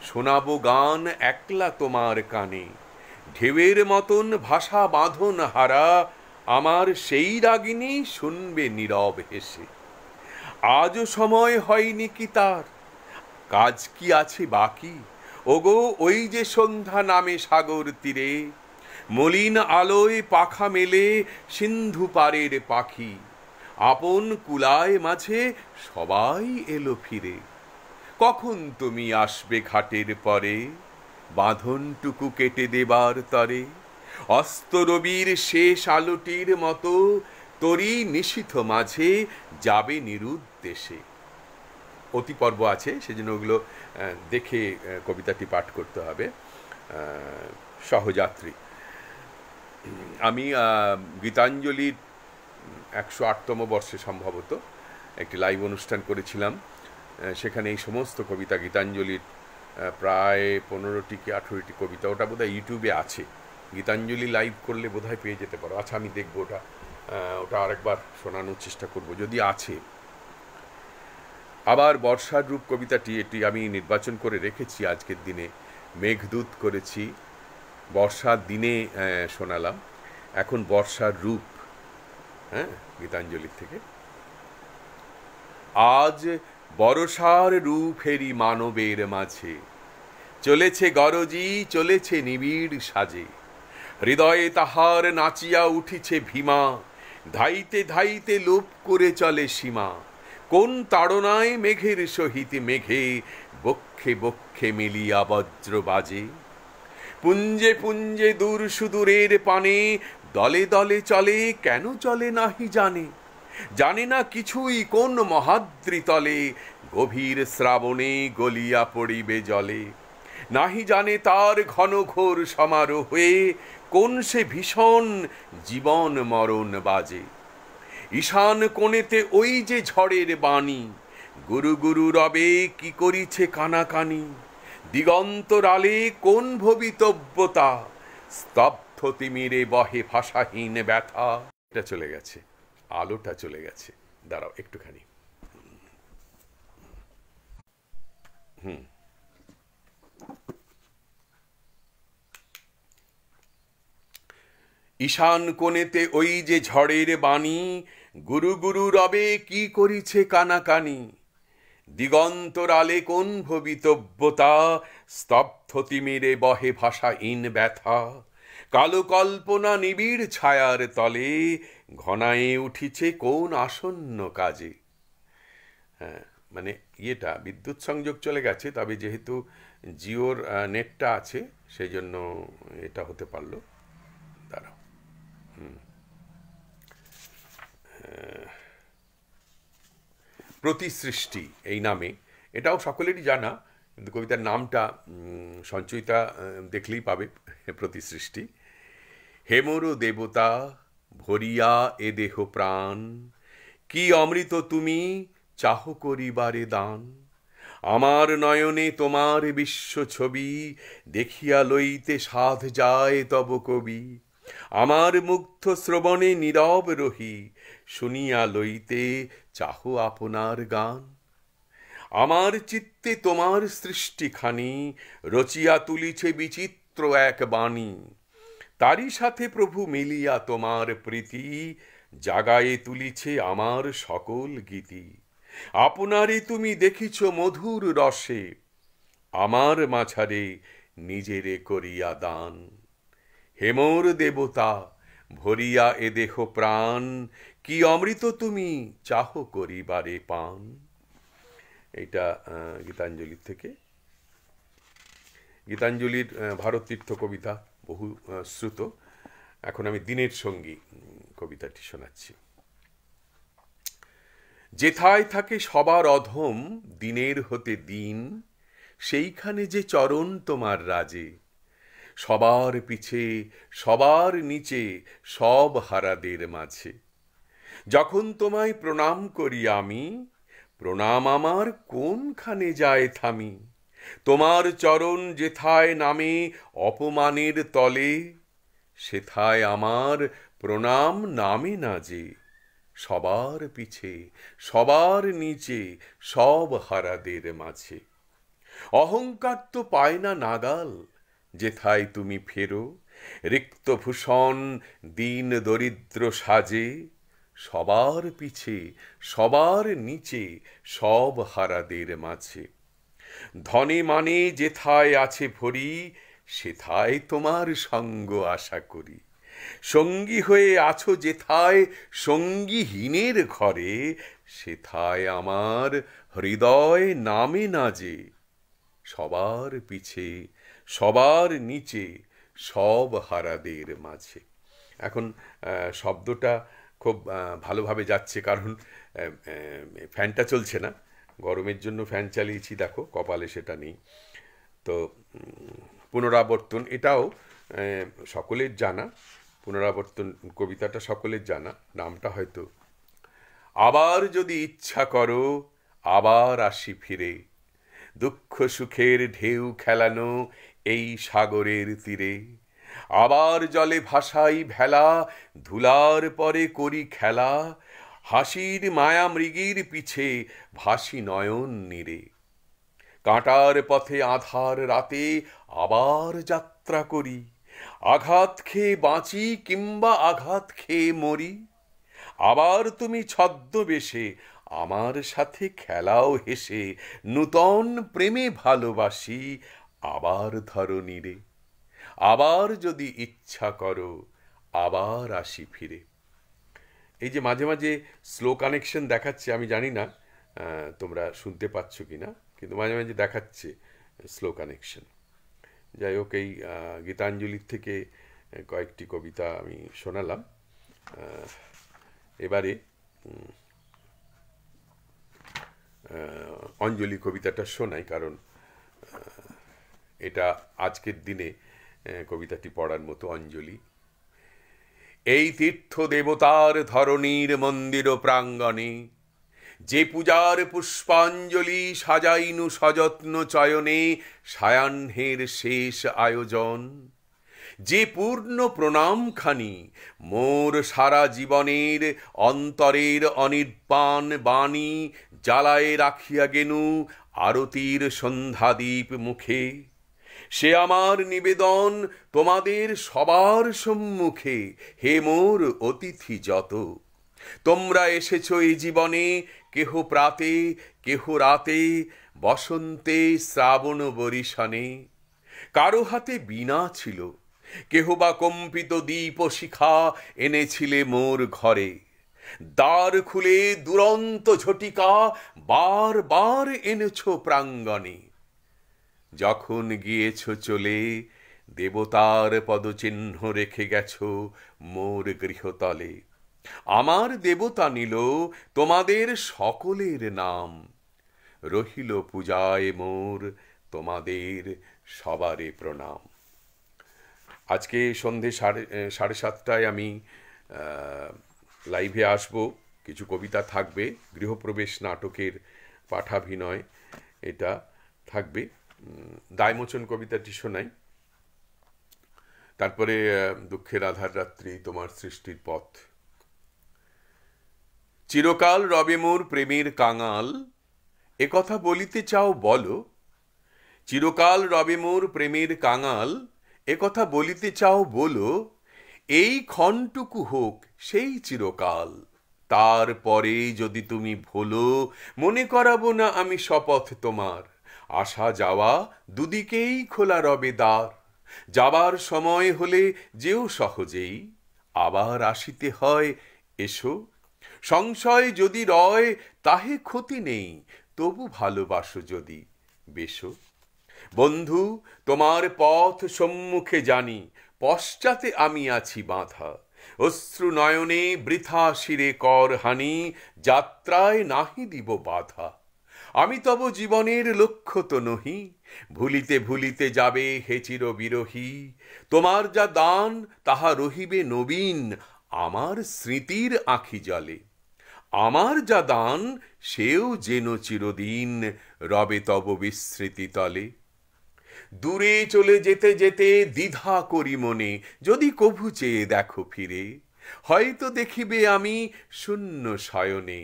শোনাবো গান একলা তোমার কানে। ঢেউয়ের মতন ভাষা বাঁধন হারা, আমার সেই রাগিনী শুনবে নীরব হেসে। আজও সময় হয়নি কি তার, কাজ কি আছে বাকি। ওগো ওই যে সন্ধ্যা নামে সাগর তীরে, মলিন আলোয় পাখা মেলে সিন্ধু পারের পাখি। আপন কুলায় মাঝে সবাই এলো ফিরে, কখন তুমি আসবে ঘাটের পরে, বাঁধনটুকু কেটে দেবার তরে। অস্ত রবির শেষ আলোটির মতো, তরি নিশীথ মাঝে যাবে নিরুদ্দেশে। অতিপর্ব আছে, সেজন্য ওগুলো দেখে কবিতাটি পাঠ করতে হবে। সহযাত্রী, আমি গীতাঞ্জলির 108তম বর্ষে সম্ভবত একটি লাইভ অনুষ্ঠান করেছিলাম। সেখানে এই সমস্ত কবিতা গীতাঞ্জলির প্রায় 15টি কি 18টি কবিতা, ওটা বোধহয় ইউটিউবে আছে। গীতাঞ্জলি লাইভ করলে বোধহয় পেয়ে যেতে পারো। আচ্ছা, আমি দেখবো ওটা আরেকবার শোনানোর চেষ্টা করব যদি আছে। আবার বর্ষার রূপ কবিতাটি, এটি আমি নির্বাচন করে রেখেছি আজকের দিনে, মেঘদূত করেছি, বর্ষার দিনে শোনালাম। এখন বর্ষার রূপ, হ্যাঁ, গীতাঞ্জলির থেকে। আজ বর্ষার রূপ ফেরি মানবের মাঝে, চলেছে গরজি চলেছে নিবিড় সাজে। হৃদয়ে তাহার নাচিয়া উঠিছে ভীমা, ধাইতে ধাইতে লোপ করে চলে সীমা। কোন তাড়নায় মেঘের সহিত মেঘে, বক্ষে বক্ষে মিলিয়া বজ্র বাজে। পুঞ্জে পুঞ্জে দূর সুদূরের পানে, দলে দলে চলে কেন চলে নাহি জানে। জানে না কিছুই কোন মহাদ্রি তলে, গভীর শ্রাবণে গলিয়া পড়িবে জলে। নাহি জানে তার ঘন ঘোর সমারোহে, কোন সে ভীষণ জীবন মরণ বাজে। ঈশান কোণেতে ওই যে ঝড়ের বাণী, গুরু গুরু রবে কি করিছে কানাকানি। দিগন্তরালে কোন ভবিতব্যতা, স্তব্ধ তিমিরে বহে ভাষাহীন ব্যথা। এটা চলে গেছে, আলোটা চলে গেছে, দাঁড়াও একটুখানি। ঈশান কোণেতে ওই যে ঝড়ের বাণী, গুরু গুরু রবে কি করিছে কানাকানি। দিগন্তরালে কোন ভবিতব্যতা, স্তব্ধ তিমিরে বহে ভাষাহীন ব্যথা। কালো কল্পনা নিবিড় ছায়ার তলে, ঘনায়ে উঠিছে কোন আসন্ন কাজে। হ্যাঁ, মানে ইয়েটা বিদ্যুৎ সংযোগ চলে গেছে, তবে যেহেতু জিওর নেটটা আছে সেই জন্য এটা হতে পারলো। দাঁড়াও, প্রতিসৃষ্টি এই নামে, এটাও সকলেরই জানা, কিন্তু কবিতার নামটা সঞ্চয়িতা দেখলেই পাবে। প্রতিসৃষ্টি। হেমর দেবতা ভরিয়া এ দেহ প্রাণ, কি অমৃত তুমি চাহ করিবারে দান। আমার নয়নে তোমার বিশ্ব ছবি, দেখিয়া লইতে সাধ যায় তব কবি। আমার মুগ্ধ শ্রবণে নীরব রহি, শুনিয়া লইতে চাহ আপনার গান। আমার চিত্তে তোমার সৃষ্টিখানি, রচিয়া তুলিছে বিচিত্র এক বাণী। তারই সাথে প্রভু মিলিয়া তোমার প্রীতি, জাগায়ে তুলিছে আমার সকল গীতি। আপনারে তুমি দেখিছ মধুর রসে, আমার মাঝারে নিজেরে করিয়া দান। হেমোর দেবতা ভরিয়া এ দেহ প্রাণ, কি অমৃত তুমি চাহ করিবারে পান। এটা গীতাঞ্জলির থেকে। গীতাঞ্জলির ভারত তীর্থ কবিতা, বহু শ্রুত। এখন আমি দিনের সঙ্গী কবিতাটি শোনাচ্ছি। যেথায় থাকে সবার অধম দিনের হতে দিন, সেইখানে যে চরণ তোমার রাজে। সবার পিছে সবার নিচে সব হারাদের মাঝে। যখন তোমায় প্রণাম করি আমি, প্রণাম আমার কোনখানে যায় থামি। তোমার চরণ যেথায় নামে অপমানের তলে, সেথায় আমার প্রণাম নামে না যে। সবার পিছে সবার নিচে সব হারাদের মাঝে। অহংকার তো পায় না নাগাল, যেথায় তুমি ফেরো। রিক্তভূষণ দীন দরিদ্র সাজে, সবার পিছে সবার নিচে সব হারাদের মাঝে। ধনে মানে যেথায় আছে ভরি, সেথায় তোমার সঙ্গ আশা করি। সঙ্গী হয়ে আছো যেথায় সঙ্গীহীনের ঘরে, সেথায় আমার হৃদয় নামে না যে। সবার পিছে সবার নিচে সব হারাদের মাঝে। এখন শব্দটা খুব ভালোভাবে যাচ্ছে, কারণ ফ্যানটা চলছে না। গরমের জন্য ফ্যান চালিয়েছি, দেখো কপালে সেটা নেই। তো পুনরাবর্তন, এটাও সকলের জানা। পুনরাবর্তন কবিতাটা সকলের জানা, নামটা হয়তো। আবার যদি ইচ্ছা করো আবার আসি ফিরে, দুঃখ সুখের ঢেউ খেলানো এই সাগরের তীরে। আবার জলে ভাসাই ভেলা, ধুলার পরে করি খেলা। হাসির মায়া মৃগীর পিছে ভাসি নয়ন নীরে। কাঁটার পথে আধার রাতে আবার যাত্রা করি। আঘাত খেয়ে বাঁচি কিংবা আঘাত খেয়ে মরি। আবার তুমি ছদ্মবেশে আমার সাথে খেলাও হেসে, নূতন প্রেমে ভালোবাসি আবার ধরণীরে। আবার যদি ইচ্ছা করো আবার আসি ফিরে। এই যে মাঝে মাঝে স্লো কানেকশন দেখাচ্ছে, আমি জানি না তোমরা শুনতে পাচ্ছ কি না, কিন্তু মাঝে মাঝে দেখাচ্ছে স্লো কানেকশন। যাই হোক, এই গীতাঞ্জলির থেকে কয়েকটি কবিতা আমি শোনালাম। এবারে অঞ্জলি কবিতাটা শোনাই, কারণ এটা আজকের দিনে কবিতাটি পড়ার মতো। অঞ্জলি। এই তীর্থ দেবতার ধরণীর মন্দির প্রাঙ্গণে, যে পূজার পুষ্পাঞ্জলি সাজাইনু সযত্ন চয়নে সায়াহ্নের শেষ আয়োজন। যে পূর্ণ প্রণামখানি মোর সারা জীবনের অন্তরের অনির্বাণ বাণী জ্বালায়ে রাখিয়া গেনু আরতির সন্ধ্যাদীপ মুখে। সে আমার নিবেদন তোমাদের সবার সম্মুখে, হে মোর অতিথি যত। তোমরা এসেছ এই জীবনে, কেহ প্রাতে কেহ রাতে, বসন্তে শ্রাবণ বরিশানে। কারো হাতে বীণা ছিল, কেহ বা কম্পিত দীপ শিখা এনেছিলে মোর ঘরে। দ্বার খুলে দুরন্ত ঝটিকা বার বার এনেছ প্রাঙ্গণে। যখন গিয়েছ চলে দেবতার পদচিহ্ন রেখে গেছ মোর গৃহতলে। আমার দেবতা নিল তোমাদের সকলের নাম, রহিল পূজায় মোর তোমাদের সবারে প্রণাম। আজকে সন্ধে 7:30 আমি লাইভে আসব, কিছু কবিতা থাকবে। গৃহপ্রবেশ নাটকের পাঠাভিনয় এটা থাকবে। দায়মোচন কবিতাটি শোনাই। তারপরে দুঃখের আধার রাত্রি, তোমার সৃষ্টির পথ। চিরকাল রবে মোর প্রেমের কাঙাল, এ কথা বলিতে চাও বলো। চিরকাল রবে মোর প্রেমের কাঙাল, এ কথা বলিতে চাও বলো। এই ক্ষণটুকু হোক সেই চিরকাল, তারপরে যদি তুমি ভোলো, মনে করাবো না আমি শপথ তোমার। আসা যাওয়া দুদিকেই খোলা রবে দ্বার, যাবার সময় হলে যেও সহজেই, আবার আসিতে হয় এসো। সংশয় যদি রয় তাহে ক্ষতি নেই, তবু ভালোবাসো যদি বেশো। বন্ধু তোমার পথ সম্মুখে জানি, পশ্চাতে আমি আছি বাঁধা। অশ্রু নয়নে বৃথা শিরে কর হানি, যাত্রায় নাহি দিব বাধা। আমি তব জীবনের লক্ষ্য তো নহি, ভুলিতে ভুলিতে যাবে হে চির বিরহী। তোমার যা দান তাহা রহিবে নবীন, আমার স্মৃতির আঁখি জলে। আমার যা দান সেও যেন চিরদিন, রবে তব বিস্মৃতি তলে। দূরে চলে যেতে যেতে দ্বিধা করি মনে, যদি কভু চেয়ে দেখো ফিরে, হয়তো দেখিবে আমি শূন্য শয়নে,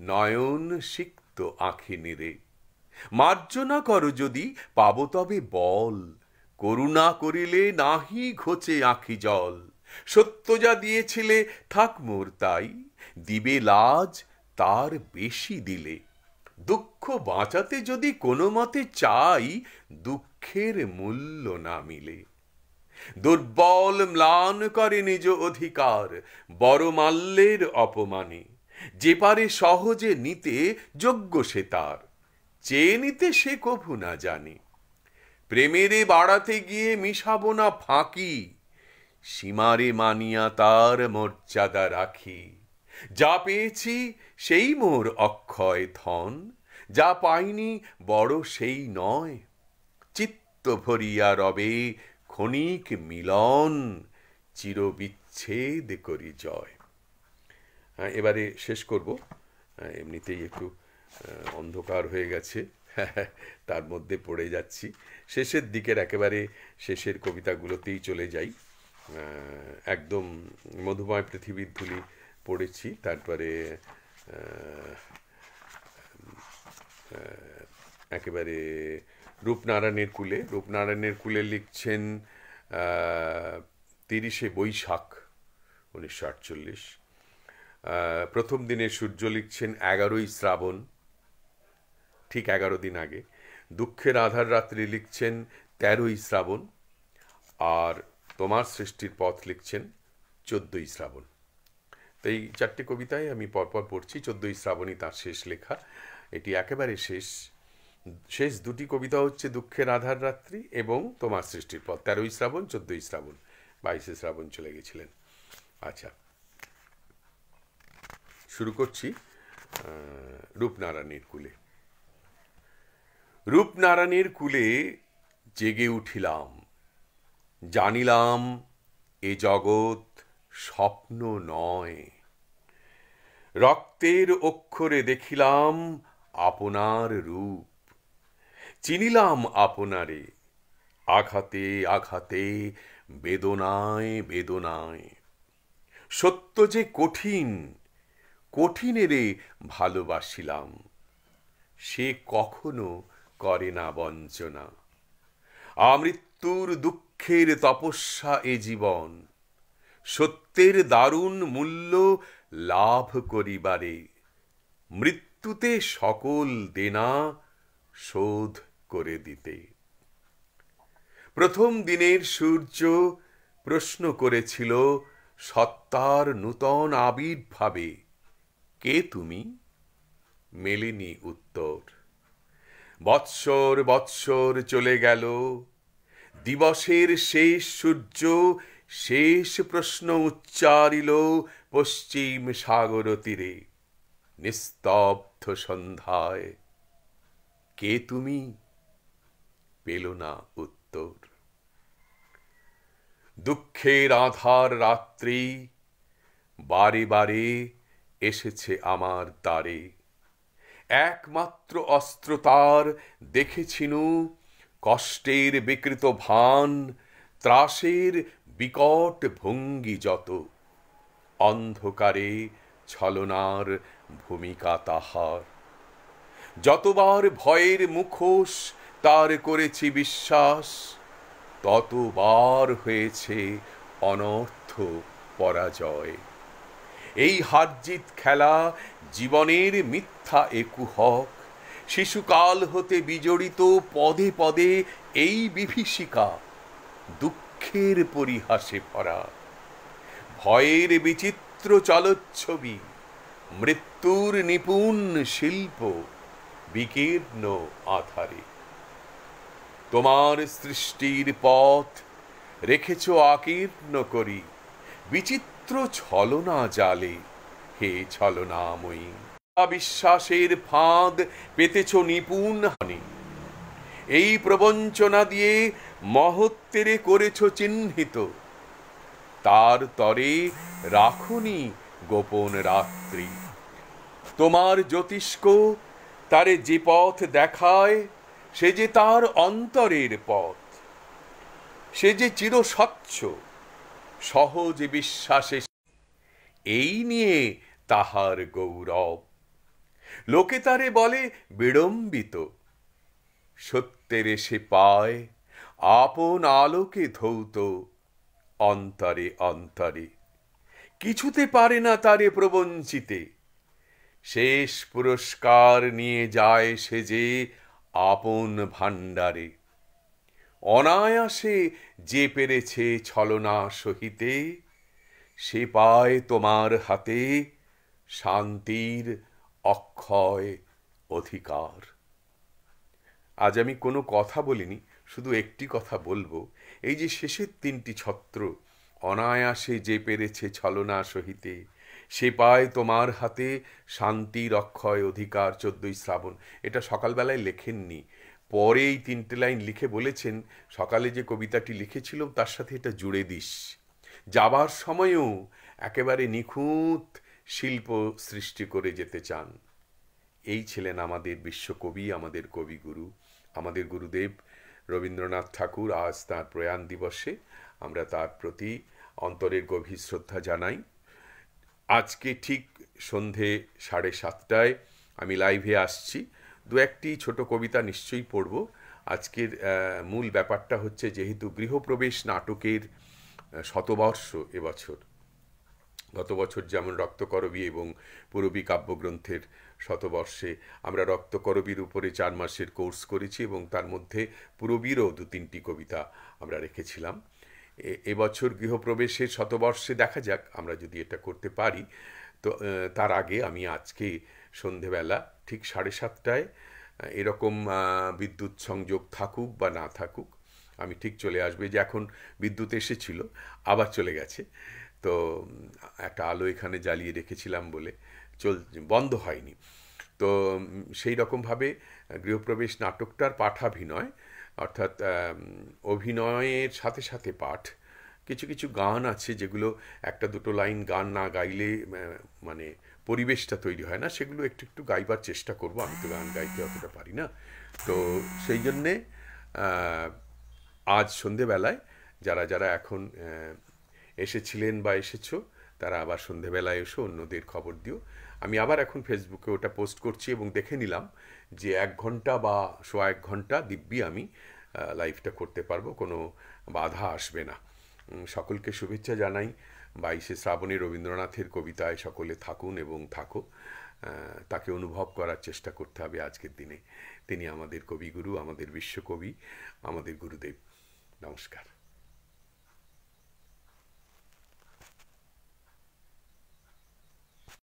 নয়ন সিক্ত আঁখি নিরে। মার্জনা করো যদি পাবো তবে বল, করুণা করিলে নাহি ঘোচে আঁখি জল। সত্য যা দিয়েছিলে থাক মোর তাই, দিবে লাজ তার বেশি দিলে। দুঃখ বাঁচাতে যদি কোনো মতে চাই, দুঃখের মূল্য না মিলে। দুর্বল ম্লান করে নিজ অধিকার, বড় মাল্যের অপমানে। যে পারে সহজে নিতে যোগ্য সে তার, চেয়ে নিতে সে কভু না জানে। প্রেমেরে বাড়াতে গিয়ে মিশাবো না ফাঁকি, সীমারে মানিয়া তার মর্যাদা রাখি। যা পেয়েছি সেই মোর অক্ষয় ধন, যা পাইনি বড় সেই নয়। চিত্ত ভরিয়া রবে ক্ষণিক মিলন, চিরবিচ্ছেদ করি জয়। এবারে শেষ করব, এমনিতেই একটু অন্ধকার হয়ে গেছে, তার মধ্যে পড়ে যাচ্ছি। শেষের দিকের একেবারে শেষের কবিতাগুলোতেই চলে যাই। একদম মধুময় পৃথিবীর ধুলি পড়েছি, তারপরে একেবারে রূপনারায়ণের কুলে। রূপনারায়ণের কুলে লিখছেন 30শে বৈশাখ 1948। প্রথম দিনের সূর্য লিখছেন 11ই শ্রাবণ, ঠিক 11 দিন আগে। দুঃখের আধার রাত্রি লিখছেন 13ই শ্রাবণ, আর তোমার সৃষ্টির পথ লিখছেন 14ই শ্রাবণ। তো এই চারটে কবিতায় আমি পরপর পড়ছি। 14ই শ্রাবণই তার শেষ লেখা, এটি একেবারে শেষ। শেষ দুটি কবিতা হচ্ছে দুঃখের আধার রাত্রি এবং তোমার সৃষ্টির পথ। 13ই শ্রাবণ, 14ই শ্রাবণ, 22শে শ্রাবণ চলে গেছিলেন। আচ্ছা, শুরু করছি রূপনারায়ণের কুলে। রূপনারায়ণের কুলে জেগে উঠিলাম, জানিলাম এ জগৎ স্বপ্ন নয়। রক্তের অক্ষরে দেখিলাম আপনার রূপ, চিনিলাম আপনারে আঘাতে আঘাতে, বেদনায় বেদনায়। সত্য যে কঠিন, কঠিনেরে ভালোবাসিলাম, সে কখনো করে না বঞ্চনা। আমৃত্যুর দুঃখের তপস্যা এ জীবন, সত্যের দারুণ মূল্য লাভ করিবারে, মৃত্যুতে সকল দেনা শোধ করে দিতে। প্রথম দিনের সূর্য প্রশ্ন করেছিল সত্তার নূতন আবির্ভাবে, কে তুমি? মেলেনি উত্তর। বৎসর বৎসর চলে গেল, দিবসের শেষ সূর্য শেষ প্রশ্ন উচ্চারিল পশ্চিম সাগর তীরে, নিস্তব্ধ সন্ধ্যায়। কে তুমি? পেল না উত্তর। দুঃখের আধার রাত্রি বারে বারে এসেছে আমার দ্বারে। একমাত্র অস্ত্র তার দেখেছিনু, কষ্টের বিকৃত ভান, ত্রাসের বিকট ভঙ্গি যত, অন্ধকারে ছলনার ভূমিকা তাহার। যতবার ভয়ের মুখোশ তার করেছি বিশ্বাস, ততবার হয়েছে অনর্থ পরাজয়। এই হারজিত খেলা জীবনের মিথ্যা একুহক, শিশুকাল হতে বিজড়িত পদে পদে এই বিভীষিকা, দুঃখের পরিহাসে ভরা। ভয়ের বিচিত্র চলচ্ছবি, মৃত্যুর নিপুণ শিল্প বিকীর্ণ আধারে। তোমার সৃষ্টির পথ রেখেছ আকীর্ণ করি, বিচিত্র ছলনা জালে হে ছলনাময়ী। বিশ্বাসের ফাঁদ পেতেছ নিপুণ হানি, এই প্রবঞ্চনা দিয়ে মহত্বেরে করেছ চিহ্নিত। তার তরে রাখুনি গোপন রাত্রি, তোমার জ্যোতিষ্ক তারে যে পথ দেখায়, সে যে তার অন্তরের পথ, সে যে চিরস্বচ্ছ সহজ বিশ্বাসে, এই নিয়ে তাহার গৌরব। লোকে তারে বলে বিড়ম্বিত, সত্যের সে পায় আপন আলোকে ধৌত। অন্তরে অন্তরে কিছুতে পারে না তারে প্রবঞ্চিতে, শেষ পুরস্কার নিয়ে যায় সে যে আপন ভাণ্ডারে। অনায়াসে যে পেরেছে ছলনা সহিতে, সে পায় তোমার হাতে শান্তির অক্ষয় অধিকার। আজ আমি কোনো কথা বলিনি, শুধু একটি কথা বলবো। এই যে শেষের তিনটি ছত্র, অনায়াসে যে পেরেছে ছলনা সহিতে, সে পায় তোমার হাতে শান্তির অক্ষয় অধিকার, 14ই শ্রাবণ। এটা সকালবেলায় লেখেননি, পরে এই তিনটে লাইন লিখে বলেছেন সকালে যে কবিতাটি লিখেছিল তার সাথে এটা জুড়ে দিস। যাবার সময়ও একেবারে নিখুঁত শিল্প সৃষ্টি করে যেতে চান। এই ছিলেন আমাদের বিশ্বকবি, আমাদের কবিগুরু, আমাদের গুরুদেব রবীন্দ্রনাথ ঠাকুর। আজ তাঁর প্রয়াণ দিবসে আমরা তার প্রতি অন্তরের গভীর শ্রদ্ধা জানাই। আজকে ঠিক সন্ধে 7:30টায় আমি লাইভে আসছি। দু একটি ছোট কবিতা নিশ্চয়ই পড়ব। আজকের মূল ব্যাপারটা হচ্ছে, যেহেতু গৃহপ্রবেশ নাটকের শতবর্ষ এবছর, গত বছর যেমন রক্তকরবী এবং পূরবী কাব্যগ্রন্থের শতবর্ষে আমরা রক্তকরবীর উপরে 4 মাসের কোর্স করেছি এবং তার মধ্যে পূরবীরও 2-3টি কবিতা আমরা রেখেছিলাম। এবছর গৃহপ্রবেশের শতবর্ষে দেখা যাক আমরা যদি এটা করতে পারি। তো তার আগে আমি আজকে সন্ধেবেলা ঠিক 7:30টায়, এরকম বিদ্যুৎ সংযোগ থাকুক বা না থাকুক, আমি ঠিক চলে আসবে। যে এখন বিদ্যুৎ এসেছিল, আবার চলে গেছে, তো একটা আলো এখানে জ্বালিয়ে রেখেছিলাম বলে বন্ধ হয়নি। তো সেই রকমভাবে গৃহপ্রবেশ নাটকটার পাঠাভিনয়, অর্থাৎ অভিনয়ের সাথে সাথে পাঠ, কিছু কিছু গান আছে যেগুলো একটা দুটো লাইন গান না গাইলে মানে পরিবেশটা তৈরি হয় না, সেগুলো একটু একটু গাইবার চেষ্টা করব। আমি তো গান গাইতে অতটা পারি না, তো সেই জন্যে আজ সন্ধেবেলায় যারা যারা এখন এসেছিলেন বা এসেছো, তারা আবার সন্ধেবেলায় এসো, অন্যদের খবর দিও। আমি আবার এখন ফেসবুকে ওটা পোস্ট করছি এবং দেখে নিলাম যে 1 ঘন্টা বা 1.25 ঘন্টা দিব্যি আমি লাইভটা করতে পারবো, কোনো বাধা আসবে না। সকলকে শুভেচ্ছা জানাই। 22শে শ্রাবণে রবীন্দ্রনাথের কবিতায় সকলে থাকুন এবং থাকো। তাকে অনুভব করার চেষ্টা করতে হবে আজকের দিনে। তিনি আমাদের কবিগুরু, আমাদের বিশ্বকবি, আমাদের গুরুদেব। নমস্কার।